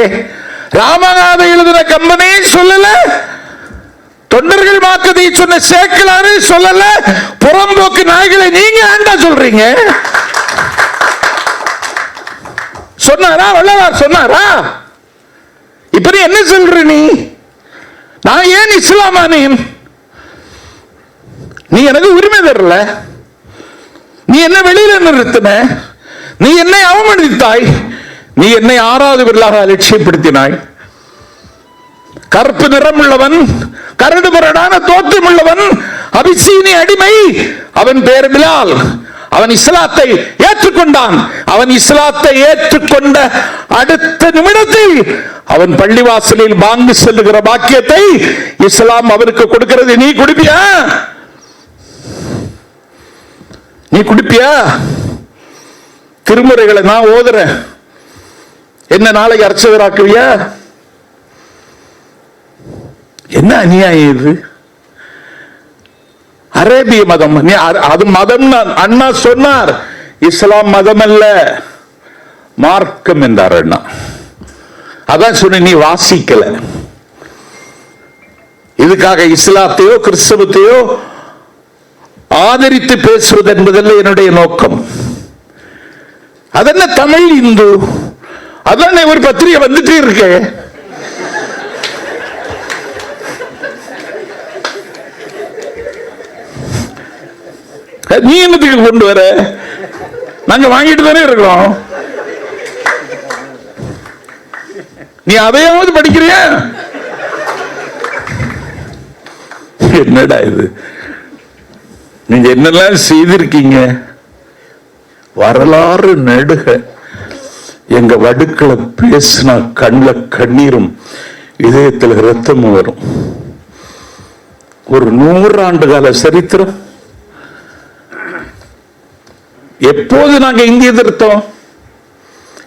ராமநாத எழுதின கம்பனே சொல்லல, தொண்டர்கள் மாக்கதை சொன்ன சேக்கிழாரே சொல்லல, புறம்போக்கு நாய்களை நீங்க ஏண்டா சொல்றீங்க? சொன்னாரா? வள்ளலார் சொன்னாரா? இப்ப நீ என்ன சொல்ற? நான் ஏன் இஸ்லாமானேன்? நீ எனக்கு உரிமை தரல. நீ என்ன வெளியில நிறுத்தின? நீ என்னை அவமதித்தாய். நீ என்னை ஆறாவது விரலாக அலட்சியப்படுத்தினாய். கருப்பு நிறம் உள்ளவன், கரடு முரடான தோற்றம் உள்ளவன், அபிசீனி அடிமை. அவன் பேர் பிலால். அவன் இஸ்லாத்தை ஏற்றுக்கொண்டான். அவன் இஸ்லாத்தை ஏற்றுக்கொண்ட அடுத்த நிமிடத்தில் அவன் பள்ளிவாசலில் பாங்கு செல்லுகிற பாக்கியத்தை இஸ்லாம் அவருக்கு கொடுக்கிறது. நீ குடிப்பியா? நீ குடிப்பியா? திருமுறைகளை நான் ஓதுறேன், என்ன நாளைக்கு அர்ச்சகராக்குவியா? என்ன அநியாயம் இது? அரேபிய மதம், அது மதம். அண்ணா சொன்னார், இஸ்லாம் மதம் அல்ல, மார்க்கம் என்றார் அண்ணா. அதான் சொன்ன, நீ வாசிக்கல. இதுக்காக இஸ்லாத்தையோ கிறிஸ்தவத்தையோ ஆதரித்து பேசுவது என்பதல்ல என்னுடைய நோக்கம். அதென்ன தமிழ் இந்து? அதான் ஒரு பத்திரிகை வந்துட்டே இருக்கு. நீ என்னத்துக்கு கொண்டு வர? நாங்க வாங்கிட்டு தானே இருக்கோம். நீ அதையாவது படிக்கிறியா? என்னடா இது? நீங்க என்னெல்லாம் செய்திருக்கீங்க? வரலாறு நெடுக எங்க வடுக்களை பேசினா கண்ல கண்ணீரும் இதயத்தில் ரத்தமும் வரும். ஒரு 100 ஆண்டு கால சரித்திரம். எப்போது நாங்க இந்திய எதிர்த்தோம்?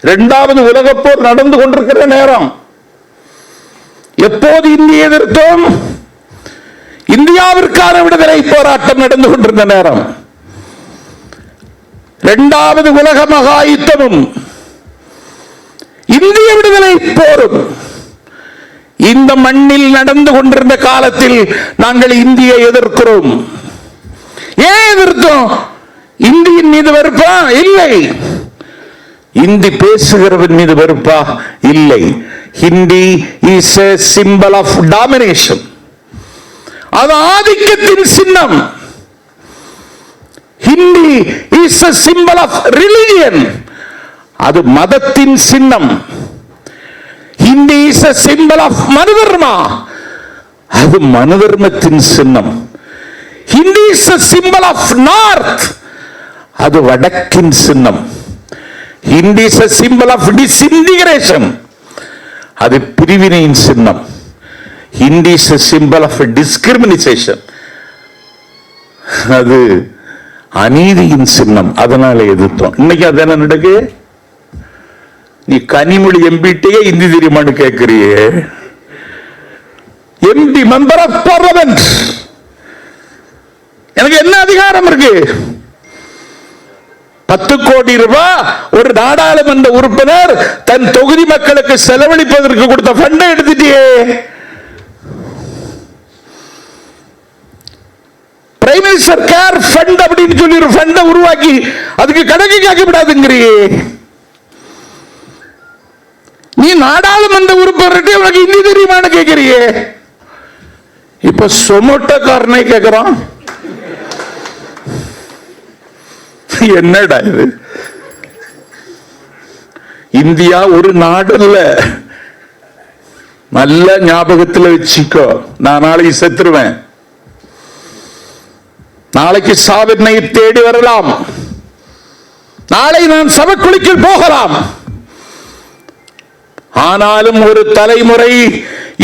2வது உலகப் போர் நடந்து கொண்டிருக்கிற நேரம். எப்போது இந்திய எதிர்த்தோம்? இந்தியாவிற்கான விடுதலை போராட்டம் நடந்து கொண்டிருந்த நேரம். 2வது உலக மகா யுத்தமும் இந்திய விடுதலை போரும் இந்த மண்ணில் நடந்து கொண்டிருந்த காலத்தில் நாங்கள் இந்தியை எதிர்க்கிறோம். ஏன் எதிர்த்தோம்? இந்தியின் மீது வெறுப்பா? இல்லை. இந்தி பேசுகிறவன் மீது வெறுப்பா? இல்லை. Hindi is a symbol of domination. அது ஆதிக்கத்தின் சின்னம். Hindi is a symbol of religion. அது மதத்தின் சின்னம். Hindi is a symbol of மனுதர்மா. அது மனுதர்மத்தின் சின்னம். Hindi is a symbol of north. அது வடக்கின் சின்னம். Hindi is a symbol of disintegration. அது பிரிவினையின் சின்னம். Hindi is a symbol of discrimination. அது அநீதியின் சின்னம். அதனால எதிர்த்தோம். இன்னைக்கு அது என்ன நடக்கு? நீ கனிமொழி எம்பிட்டே இந்தி தெரியுமான்னு கேட்கிறியே. எம்பி, மெம்பர் ஆஃப் பார்லிமெண்ட், எனக்கு என்ன அதிகாரம் இருக்கு? 10 கோடி ரூபாய் ஒரு நாடாளுமன்ற உறுப்பினர் தன் தொகுதி மக்களுக்கு செலவழிப்பதற்கு கொடுத்த ஃபண்டை எடுத்துட்டியே. பிரைம் மினிஸ்டர் கேர் ஃபண்ட் அப்படின்னு சொல்லி ஒரு ஃபண்டை உருவாக்கி அதுக்கு கணக்கு கேட்கப்படாதுங்கிறியே. நீ நாடாளுமன்ற உறுப்பினர் உனக்கு இந்தி தெரியுமான்னு கேட்கிறியே. இப்ப சொமோட்டோக்காரனை கேட்கிறான். என்னடா இது? இந்தியா ஒரு நாடு அல்ல. நல்ல ஞாபகத்தில் வச்சுக்கோ. நான் நாளைக்கு செத்துருவேன். நாளைக்கு சாவினை தேடி வரலாம். நாளை நான் சவக்குழிக்குள் போகலாம். ஆனாலும் ஒரு தலைமுறை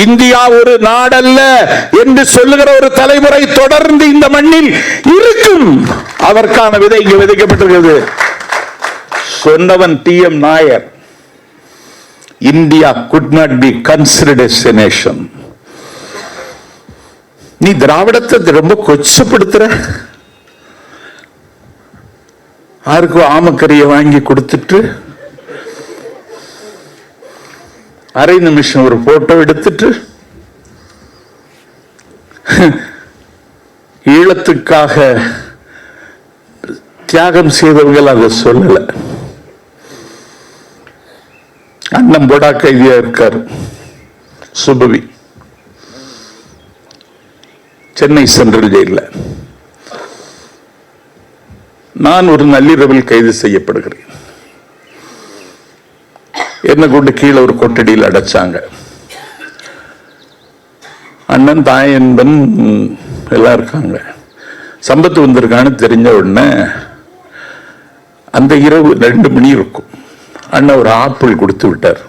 இந்தியா ஒரு நாடல்ல என்று சொல்லுகிற ஒரு தலைமுறை தொடர்ந்து இந்த மண்ணில் இருக்கும். அதற்கான விதை இங்கு விதைக்கப்பட்டிருக்கிறது. சொன்னவன் TM. Nair. India could not be considered as a nation. நீ திராவிடத்தை ரொம்ப கொச்சப்படுத்துற. யாருக்கும் ஆமக்கறியை வாங்கி கொடுத்துட்டு அரை நிமிஷம் ஒரு போட்டோ எடுத்துட்டு ஈழத்துக்காக தியாகம் செய்தவர்கள் அதை சொல்லல. அண்ணன் போடா கைதியா இருக்கார் சுபவி, சென்னை சென்ட்ரல் ஜெயில. நான் ஒரு நள்ளிரவில் கைது செய்யப்படுகிறேன். என்ன கொண்டு கீழே ஒரு கொட்டடியில் அடைச்சாங்க. அண்ணன் தாயன்பன் எல்லாம் இருக்காங்க. சம்பத்து வந்திருக்கான்னு தெரிஞ்ச உடனே அந்த இரவு 2 மணி இருக்கும். அண்ணன் ஒரு ஆப்பிள் கொடுத்து விட்டார்.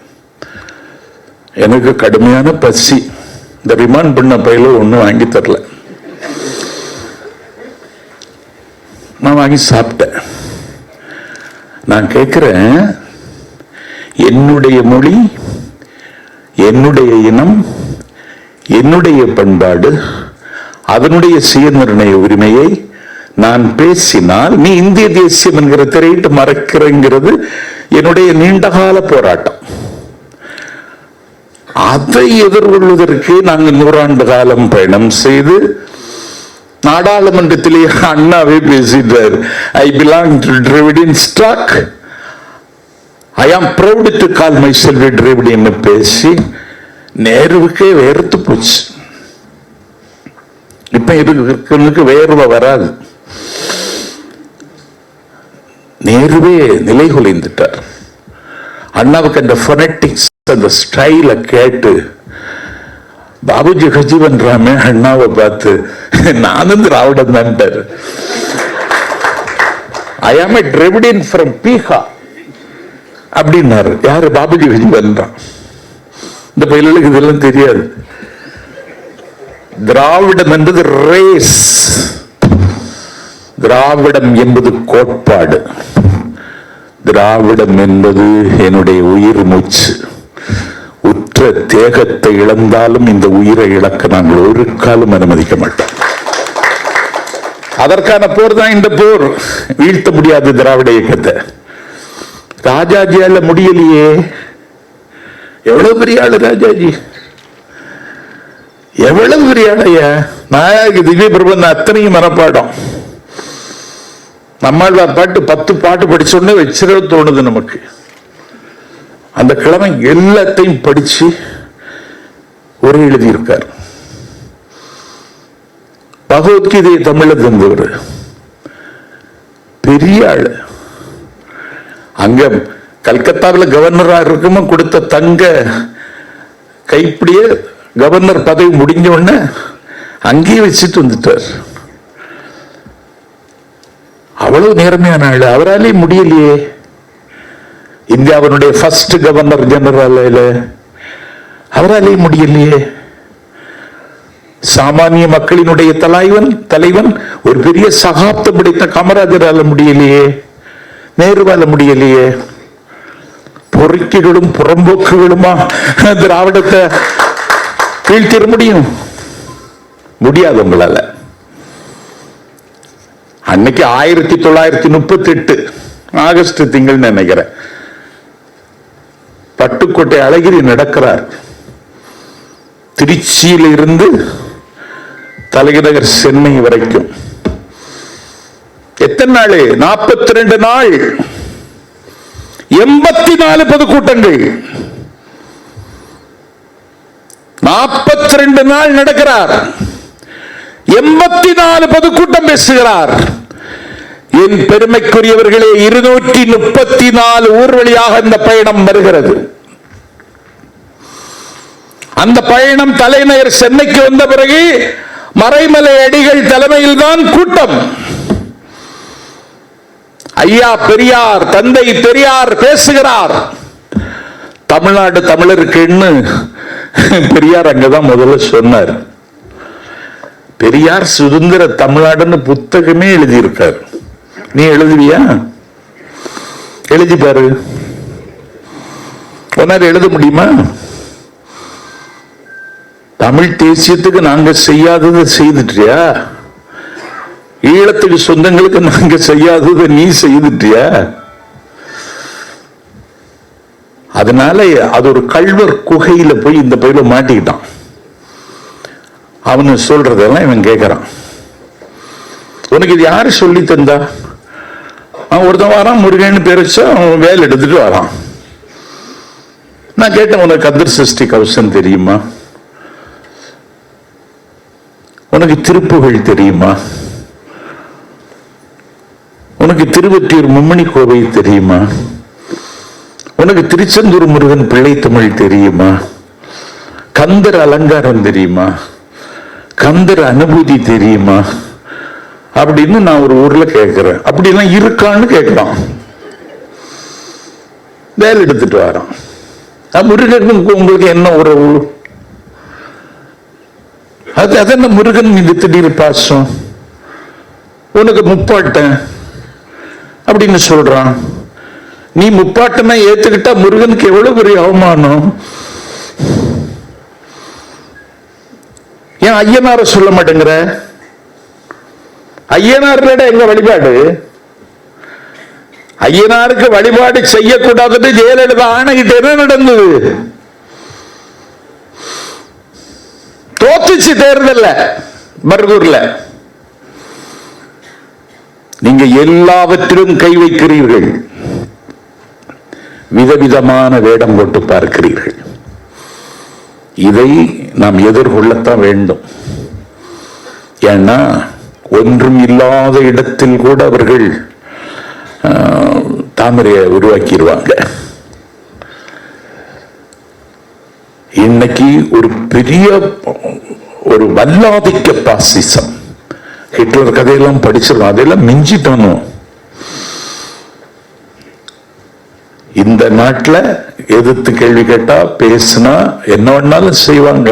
எனக்கு கடுமையான பசி. இந்த ரிமாண்ட் பண்ண பையில ஒன்றும் வாங்கி தரல. நான் வாங்கி சாப்பிட்டேன். நான் கேட்கிறேன், என்னுடைய மொழி, என்னுடைய இனம், என்னுடைய பண்பாடு, அதனுடைய சுயநிர்ணய உரிமையை நான் பேசினால் நீ இந்திய தேசியம் என்கிற திரையிட்டு மறைக்கிறங்கிறது என்னுடைய நீண்டகால போராட்டம். அதை எதிர்கொள்வதற்கு நாங்கள் 100 ஆண்டு காலம் பயணம் செய்து நாடாளுமன்றத்திலே அண்ணாவே பேசிட்டார். I belong to Dravidian stock, I am proud to call myself Dravidian பேசி நேருவுக்கே வேர்த்து போச்சு. இப்ப இருக்கிறவனுக்கு வேர்வை வராது. நேருவே நிலை குலைந்துட்டார். அண்ணாவுக்கு அந்த ஃபொனட்டிக்ஸ், அந்த ஸ்டைல கேட்டு பாபுஜி ஹஜீவன் ராமே அண்ணாவை பார்த்து நானும் திராவிடம் தான்ட்டார். ஐ ஆம் எ டிராவிடியன் ஃப்ரம் பீகார் அப்படின்னாரு. யாரு? பாபுஜி ஹஜீவன் ராம். இந்த பயிலுக்கு இதெல்லாம் தெரியாது. திராவிடம் என்பது ரேஸ், திராவிடம் என்பது கோட்பாடு, திராவிடம் என்பது என்னுடைய உயிர் மூச்சு. உற்ற தேகத்தை இழந்தாலும் இந்த உயிரை இழக்க நாங்கள் ஒரு காலம் அனுமதிக்க மாட்டோம். அதற்கான போர் தான் இந்த போர். வீழ்த்த முடியாது திராவிட இயக்கத்தை. ராஜாஜியால முடியலையே. எவ்வளவு பெரிய ஆளு ராஜாஜி, எவ்வளவு பெரிய ஆளையா. நாயகி திவ்ய பிரபந்தம் அத்தனையும் மனப்பாடம். நம்மாழ்வார் பாட்டு 10 பாட்டு படிச்சோடனே வச்சிட தோணுது நமக்கு. அந்த கிழமை எல்லாத்தையும் படிச்சு ஒரு எழுதியிருக்கார். பகவத்கீதையை தமிழ்ல தந்தவர் பெரிய ஆளு. அங்க கல்கத்தாவில் கவர்னரா இருக்குமோ கொடுத்த தங்க கைப்பிடியே கவர்னர் பதவி முடிஞ்ச உடனே அங்கேயே வச்சுட்டு வந்துட்டார். அவ்வளவு நேர்மையான ஆளு. அவராலே முடியலையே. இந்தியாவினுடைய ஃபர்ஸ்ட் கவர்னர் ஜெனரல் அவராலே முடியலையே. சாமானிய மக்களினுடைய தலைவன் ஒரு பெரிய சகாப்தம் பிடித்த காமராஜரால முடியலையே, நேருவால முடியலையே. பொறுக்கிகளும் புறம்போக்குகளுமா திராவிடத்தை வீழ்த்திட முடியும்? முடியாது உங்களால. அன்னைக்கு 1938 ஆகஸ்ட் திங்கள் நினைக்கிறேன், பட்டுக்கோட்டை அழகிரி நடக்கிறார். திருச்சியில இருந்து தலைநகர் சென்னை வரைக்கும் எத்தனை நாள்? 42 நாள், 84 பொதுக்கூட்டங்கள். 42 நாள் நடக்கிறார், 84 பொதுக்கூட்டம் பேசுகிறார். என் பெருமைக்குரியவர்களே, 234 ஊர் வழியாக இந்த பயணம் வருகிறது. அந்த பயணம் தலைநகர் சென்னைக்கு வந்த பிறகு மறைமலை அடிகள் தலைமையில் தான் கூட்டம். ஐயா பெரியார், தந்தை பெரியார் பேசுகிறார். தமிழ்நாடு தமிழருக்குன்னு பெரியார் அங்கதான் முதல்ல சொன்னார். பெரியார் சுதந்திர தமிழ்நாடுன்னு புத்தகமே எழுதியிருக்கார். நீ எழுதுவியா? எழுதி பாரு. உன்னால எழுத முடியுமா? தமிழ் தேசியத்துக்கு நாங்க செய்யாததை செய்துட்டியா? ஈழத்துக்கு சொந்தங்களுக்கு நாங்க செய்யாததை நீ செய்துட்டியா? அதனால அது ஒரு கள்வர் குகையில போய் இந்த பயில மாட்டிக்கிட்டான். அவனு சொல்றதெல்லாம் இவன் கேட்கறான். உனக்கு இது யாரு சொல்லி தந்தா? அவன் ஒருத்தன் வரான், முருகன் பேர் வச்சா அவன் வேலை எடுத்துட்டு வரான். நான் கேட்டேன், உனக்கு கந்தர் சஷ்டி கவசம் தெரியுமா? உனக்கு திருப்புகழ் தெரியுமா? உனக்கு திருவொற்றியூர் மும்மணி கோவை தெரியுமா? உனக்கு திருச்செந்தூர் முருகன் பிள்ளை தமிழ் தெரியுமா? கந்தர் அலங்காரம் தெரியுமா? கந்தர் அனுபூதி தெரியுமா? அப்படின்னு நான் ஒரு ஊர்ல கேட்கிறேன். அப்படிலாம் இருக்கான்னு கேட்கிறான். வேலை எடுத்துட்டு வரான். முருகனுக்கு உங்களுக்கு என்ன உறவு? அது என்ன முருகன் மீது திடீர் பாசம்? உனக்கு முப்பாட்டன் அப்படின்னு சொல்றான். நீ முப்பாட்டனை ஏத்துக்கிட்டா முருகனுக்கு எவ்வளவு பெரிய அவமானம். ஏன் ஐயனார சொல்ல மாட்டேங்கிற? ஐயனார்ல எங்க வழிபாடு? ஐயனாருக்கு வழிபாடு செய்யக்கூடாதுன்னு ஜெயலலிதா ஆணையிட்டு என்ன நடந்தது? தோத்துச்சு தேர்தல்ல பர்கூர்ல. நீங்க எல்லாவற்றிலும் கை வைக்கிறீர்கள், விதவிதமான வேடம் போட்டு பார்க்கிறீர்கள். இதை நாம் எதிர்கொள்ளத்தான் வேண்டும். ஏன்னா ஒன்றும் இல்லாத இடத்தில் கூட அவர்கள் தாமரையை உருவாக்கிடுவாங்க. இன்னைக்கு ஒரு பெரிய ஒரு வல்லாதிக்க பாசிசம். ஹிட்லர் கதையெல்லாம் படிச்சிருக்கோம், அதெல்லாம் மிஞ்சிட்டோம். இந்த நாட்டில் எதிர்த்து கேள்வி கேட்டா பேசினா என்ன வேணாலும் செய்வாங்க.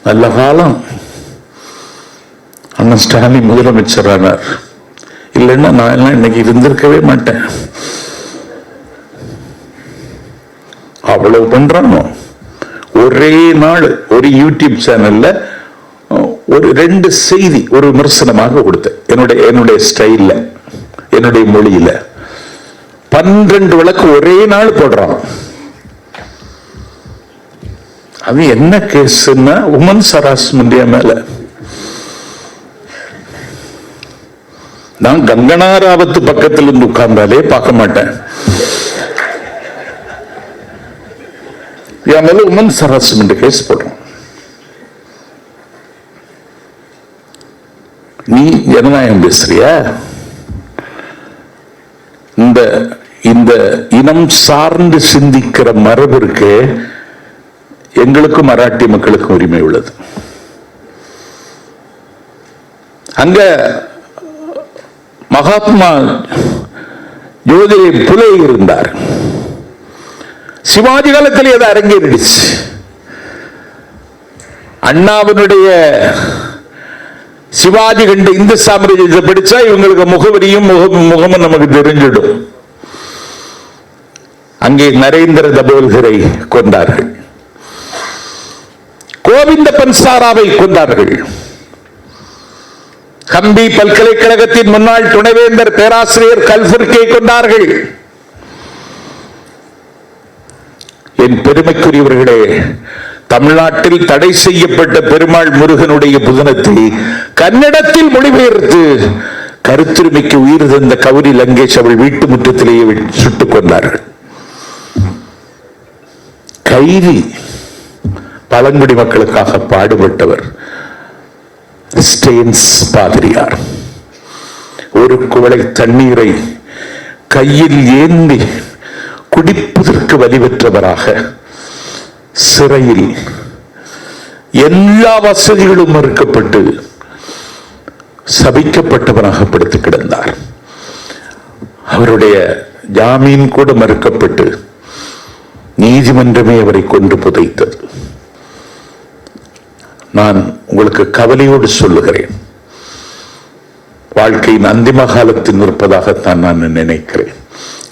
நல்ல காலம் அண்ணன் ஸ்டாலின் முதலமைச்சர் ஆனார். இல்லைன்னா நான் எல்லாம் இன்னைக்கு இருந்திருக்கவே மாட்டேன். அவ்வளவு பண்றானோ. ஒரே நாள் ஒரு யூடியூப் சேனல்ல ஒரு 2 செய்தி ஒரு விமர்சனமாக கொடுத்தேன். என்னுடைய ஸ்டைல்ல, என்னுடைய மொழியில 12 விளக்கு ஒரே நாள் போடுறான். அது என்ன கேஸ்ன்னா உமன்ஸ் ஹராஸ்மெண்ட் மேல. நான் கங்கனாராவத்து பக்கத்தில் இருந்து உட்கார்ந்தாலே பார்க்க மாட்டேன். என் மேல உமன்ஸ் ஹராஸ்மெண்ட் கேஸ் போடுறோம். நீ ஜனநாயகம் பேசுறியா? இந்த இனம் சார்ந்து சிந்திக்கிற மரபு இருக்கு. எங்களுக்கும் மராட்டிய மக்களுக்கும் உரிமை உள்ளது. அங்க மகாத்மா ஜோதிரை புலே இருந்தார். சிவாஜி காலத்தில் அது அரங்கேறிடுச்சு. அண்ணாவினுடைய சிவாஜி கண்ட இந்த சாம்ராஜ்யத்தை படிச்சா இவங்களுக்கு முகவரியும் முகமும் நமக்கு தெரிஞ்சிடும். அங்கே நரேந்திர தபோல்கரை கொண்டார்கள், கோவிந்த பன்சாராவை கொண்டார்கள், கம்பி பல்கலைக்கழகத்தின் முன்னாள் துணைவேந்தர் பேராசிரியர் கல்புர்கை கொண்டார்கள். என் பெருமைக்குரியவர்களே, தமிழ்நாட்டில் தடை செய்யப்பட்ட பெருமாள் முருகனுடைய புதனத்தை கன்னடத்தில் மொழிபெயர்த்து கருத்துரிமைக்கு உயிர் தந்த கௌரி லங்கேஷ் அவள் வீட்டு முற்றத்திலேயே சுட்டுக் கொண்டார்கள். கைதி பழங்குடி மக்களுக்காக பாடுபட்டவர் ஸ்டேன்ஸ் பாதிரியார். ஒரு குவளை தண்ணீரை கையில் ஏந்தி குடிப்பதற்கு வலிவற்றவராக சிறையில் எல்லா வசதிகளும் மறுக்கப்பட்டு சபிக்கப்பட்டவராக படுத்து கிடந்தார். அவருடைய ஜாமீன் கூட மறுக்கப்பட்டு நீதிமன்றமே அவரை கொண்டு புதைத்தது. நான் உங்களுக்கு கவலையோடு சொல்லுகிறேன், வாழ்க்கையின் அந்திம காலத்தில் நிற்பதாகத்தான் நான் நினைக்கிறேன்.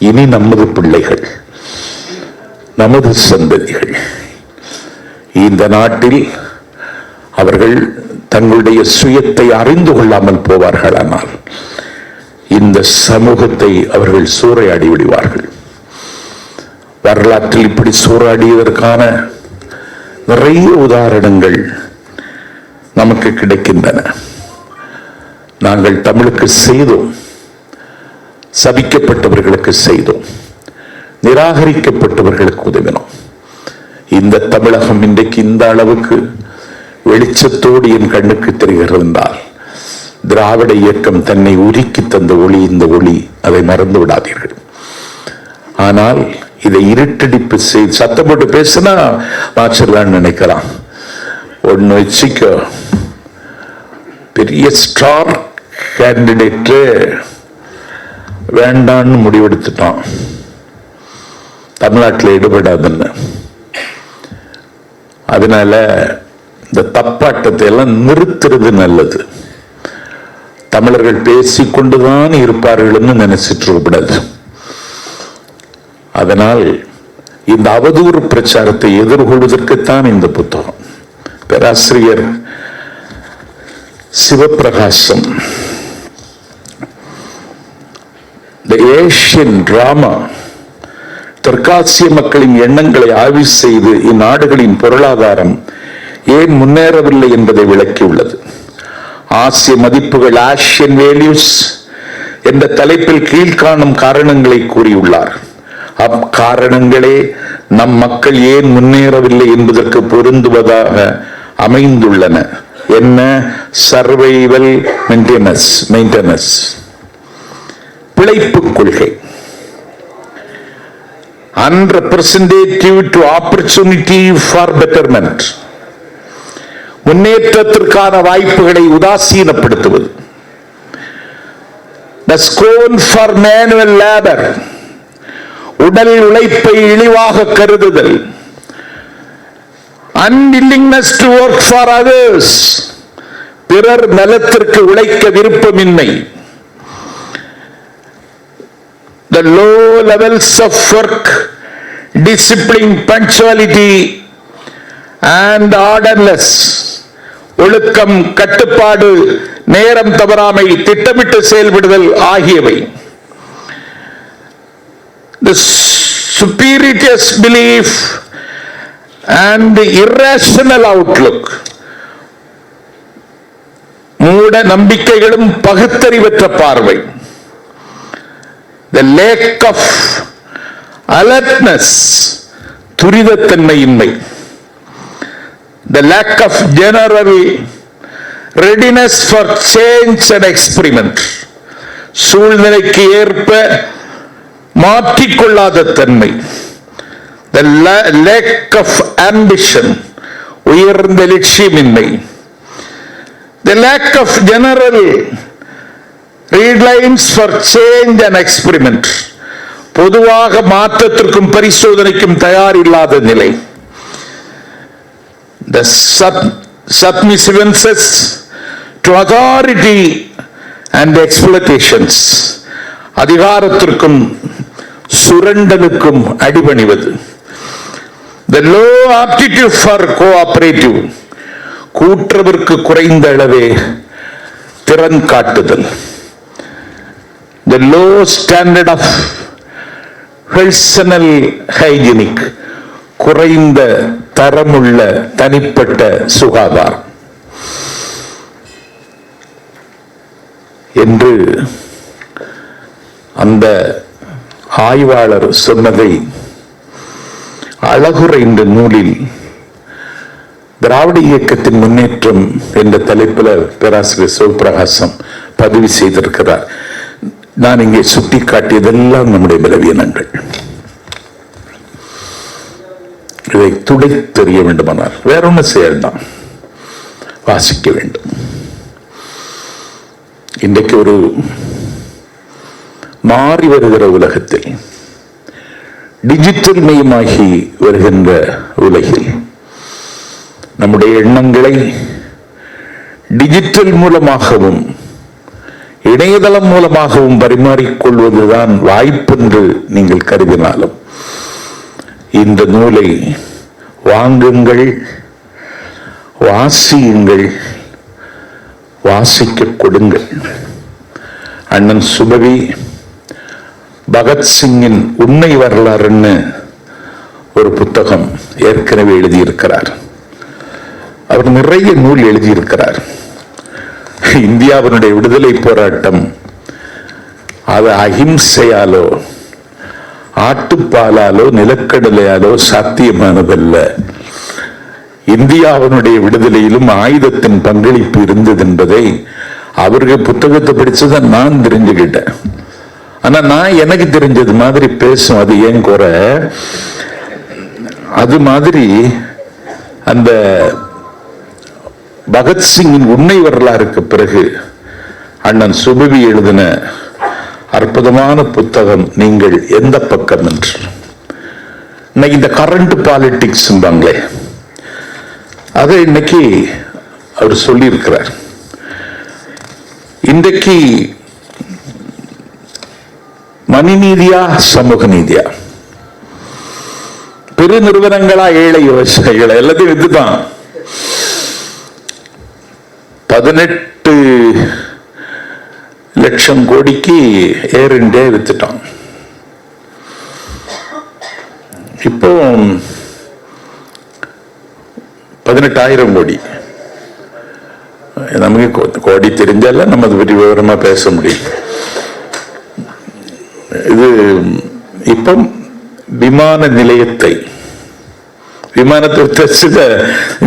இனி நமது பிள்ளைகள், நமது சந்ததிகள் இந்த நாட்டில் அவர்கள் தங்களுடைய சுயத்தை அறிந்து கொள்ளாமல் போவார்களானால் இந்த சமூகத்தை அவர்கள் சூறையாடி விடுவார்கள். வரலாற்றில் இப்படி சூறாடியதற்கான நிறைய உதாரணங்கள் நமக்கு கிடைக்கின்றன. நாங்கள் தமிழுக்கு செய்தோம், சபிக்கப்பட்டவர்களுக்கு செய்தோம், நிராகரிக்கப்பட்டவர்களுக்கு உதவினோம். இந்த தமிழகம் இன்றைக்கு இந்த அளவுக்கு வெளிச்சத்தோடு என் கண்ணுக்கு தெரிகிறது என்றால் திராவிட இயக்கம் தன்னை உருக்கி தந்த ஒளி இந்த ஒளி, அதை மறந்து விடாதீர்கள். ஆனால் இதை இருட்டடிப்பு செய்து சத்தம் போட்டு பேசினா மாற்றலான்னு நினைக்கலாம். ஒன்னு வச்சுக்க, பெரிய ஸ்டார் கேண்டிடேட்டு வேண்டான்னு முடிவெடுத்துட்டான், தமிழ்நாட்டில் ஈடுபடாதுன்னு. அதனால இந்த தப்பாட்டத்தை எல்லாம் நிறுத்துறது நல்லது. தமிழர்கள் பேசிக்கொண்டுதான் இருப்பார்கள்னு நினைச்சிட்டு இருக்கக்கூடாது. அதனால் இந்த அவதூறு பிரச்சாரத்தை எதிர்கொள்வதற்குத்தான் இந்த புத்தகம். பேராசிரியர் சிவபிரகாசம் தி ஏஷியன் டிராமா, தெற்காசிய மக்களின் எண்ணங்களை ஆய்வு செய்து இந்நாடுகளின் பொருளாதாரம் ஏன் முன்னேறவில்லை என்பதை விளக்கியுள்ளது. ஆசிய மதிப்புகள், ஆசியன் வேல்யூஸ் என்ற தலைப்பில் கீழ்காணும் காரணங்களை கூறியுள்ளார். அக்காரணங்களே நம் மக்கள் ஏன் முன்னேறவில்லை என்பதற்கு பொருந்துவதாக அமைந்துள்ளன. என்ன? சர்வைவல் மெயின்டெனன்ஸ், பிழைப்பு கொள்கை, unrepresentative to opportunity for betterment, முன்னேற்றத்திற்கான வாய்ப்புகளை உதாசீனப்படுத்துவது, the scorn for manual labor, உடல் உழைப்பை இழிவாக கருதுதல், unwillingness to work for others, பிறர் நலத்திற்கு உழைக்க விருப்பமின்மை, the low levels of work, discipline, punctuality and orderliness, ஒழுக்கம், கட்டுப்பாடு, நேரம் தவறாமை, திட்டமிட்டு செயல்படுதல் ஆகியவை. The spurious belief and the irrational outlook, மூட நம்பிக்கைகளும் பகுத்தறிவற்ற பார்வை, the lack of alertness, துரிதத்தன்மையின்மை, the lack of general readiness for change and experiment, சூழ்நிலைக்கு ஏற்ப மாற்றிக்கொள்ளாத தன்மை, the lack of ambition, உயர்ந்த லட்சியமின்மை, the lack of general readlines for change and experiment, பொதுவாக மாற்றத்திற்கும் பரிசோதனைக்கும் தயார் இல்லாத நிலை, the submissiveness to authority and exploitations, அதிகாரத்திற்கும் சுரண்டலுக்கும் அடிபணிவது, the low aptitude for cooperative, கூற்றவிற்கு குறைந்த அளவே திறன் காட்டுதல், the low standard of personal hygienic, குறைந்த தரமுள்ள தனிப்பட்ட சுகாதாரம் என்று அந்த ஆய்வாளர் சொன்னதை அழகுரை என்ற நூலில் திராவிட இயக்கத்தின் முன்னேற்றம் என்ற தலைப்பில் பேராசிரியர் சிவபிரகாசம் பதிவு செய்திருக்கிறார். நான் இங்கே சுட்டி காட்டியதெல்லாம் நம்முடைய பலவீனங்கள். இதை துடை தெரிய வேண்டுமானால் வேற ஒன்று செய்யலாம், வாசிக்க வேண்டும். இன்றைக்கு ஒரு மாறி வருகிற உலகத்தில் டிஜிட்டல் மயமாகி வருகின்ற உலகில் நம்முடைய எண்ணங்களை டிஜிட்டல் மூலமாகவும் இணையதளம் மூலமாகவும் பரிமாறிக்கொள்வதுதான் வாய்ப்பென்று நீங்கள் கருதினாலும் இந்த நூலை வாங்குங்கள், வாசியுங்கள், வாசிக்க கொடுங்கள். அண்ணன் சுபவி பகத்சிங்கின் உண்மை வரலாறுன்னு ஒரு புத்தகம் ஏற்கனவே எழுதியிருக்கிறார். அவர் நிறைய நூல் எழுதியிருக்கிறார். இந்தியாவினுடைய விடுதலை போராட்டம் அது அஹிம்சையாலோ ஆட்டுப்பாலாலோ நிலக்கடலையாலோ சாத்தியமானதல்ல. இந்தியாவினுடைய விடுதலையிலும் ஆயுதத்தின் பங்களிப்பு இருந்தது என்பதை அவர்கள் புத்தகத்தை படிச்சுதான் நான் தெரிஞ்சுக்கிட்டேன். ஆனா நான் எனக்கு தெரிஞ்சது மாதிரி பேசும், அது ஏன் குறை. அது மாதிரி அந்த பகத்சிங்கின் உண்மை வரலாறுக்கு பிறகு அண்ணன் சுபவி எழுதின அற்புதமான புத்தகம் நீங்கள் எந்த பக்கம் என்று. இன்னைக்கு இந்த கரண்ட் பாலிடிக்ஸ் அதை இன்னைக்கு அவர் சொல்லியிருக்கிறார். இன்றைக்கு மணிநீதியா சமூக நீதியா, பெரு நிறுவனங்களா ஏழை விவசாயிகளை எல்லாத்தையும் வித்துட்டான். 18 லட்சம் கோடிக்கு ஏர் இந்தியா வித்துட்டான். இப்போ 18,000 கோடி. நமக்கு கோடி தெரிஞ்சால நம்ம அதை பற்றி விவரமா பேச முடியும். இது இப்போ விமான நிலையத்தை, விமானத்தை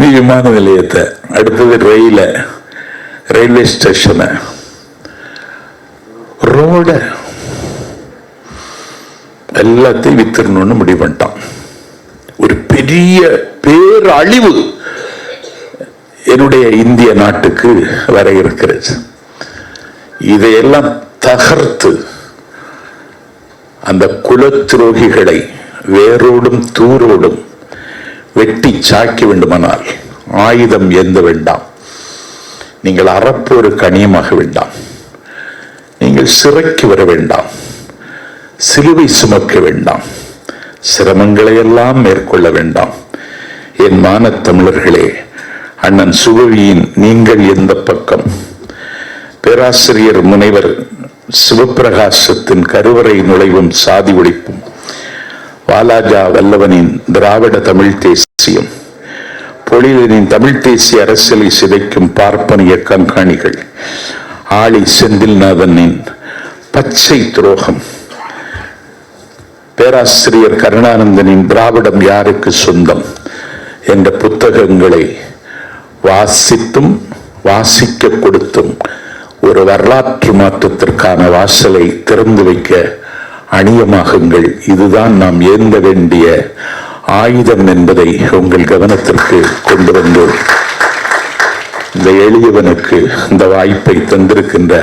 விமான நிலையத்தை, அடுத்தது ரயில்வே ஸ்டேஷனை, ரோட எல்லாத்தையும் வித்துறணும்னு முடிவு பண்ணிட்டான். ஒரு பெரிய பேரழிவு என்னுடைய இந்திய நாட்டுக்கு வர இருக்கிறது. இதையெல்லாம் தகர்த்து அந்த குலத்துரோகிகளை வேரோடும் தூரோடும் வெட்டி சாய்க்க வேண்டுமானால் ஆயுதம் ஏந்த வேண்டாம், நீங்கள் அறப்போருக்கு அணியமாக வேண்டாம், நீங்கள் சிறைக்கு வர வேண்டாம், சிலுவை சுமக்க வேண்டாம், சிரமங்களை எல்லாம் மேற்கொள்ள வேண்டாம். என் மான தமிழர்களே, அண்ணன் சுபவியின் நீங்கள் எந்த பக்கம், பேராசிரியர் முனைவர் சிவப்பிரகாசத்தின் கருவறை நுழைவும் சாதி ஒழிப்பும், வாலாஜா வல்லவனின் திராவிட தமிழ் தேசியம், பொழிலனின் தமிழ் தேசிய அரசியலை சிதைக்கும் பார்ப்பனிய கண்காணிகள், ஆளி செந்தில்நாதனின் பச்சை துரோகம், பேராசிரியர் கருணானந்தனின் திராவிடம் யாருக்கு சொந்தம் என்ற புத்தகங்களை வாசித்தும் வாசிக்க கொடுத்தும் ஒரு வரலாற்று மாற்றத்திற்கான வாசலை திறந்து வைக்க அணியமாகுங்கள். இதுதான் நாம் ஏந்த வேண்டிய ஆயுதம் என்பதை உங்கள் கவனத்திற்கு கொண்டு வந்தோம். இந்த எளியவனுக்கு இந்த வாய்ப்பை தந்திருக்கின்ற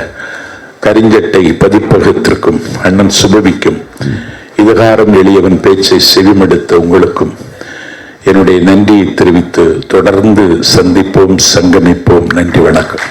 கரிஞ்சட்டை பதிப்பகத்திற்கும் அண்ணன் சுபவிக்கும், இதுகாரம் எளியவன் பேச்சை செவிமடுத்த உங்களுக்கும் என்னுடைய நன்றியை தெரிவித்து தொடர்ந்து சந்திப்போம், சங்கமிப்போம். நன்றி, வணக்கம்.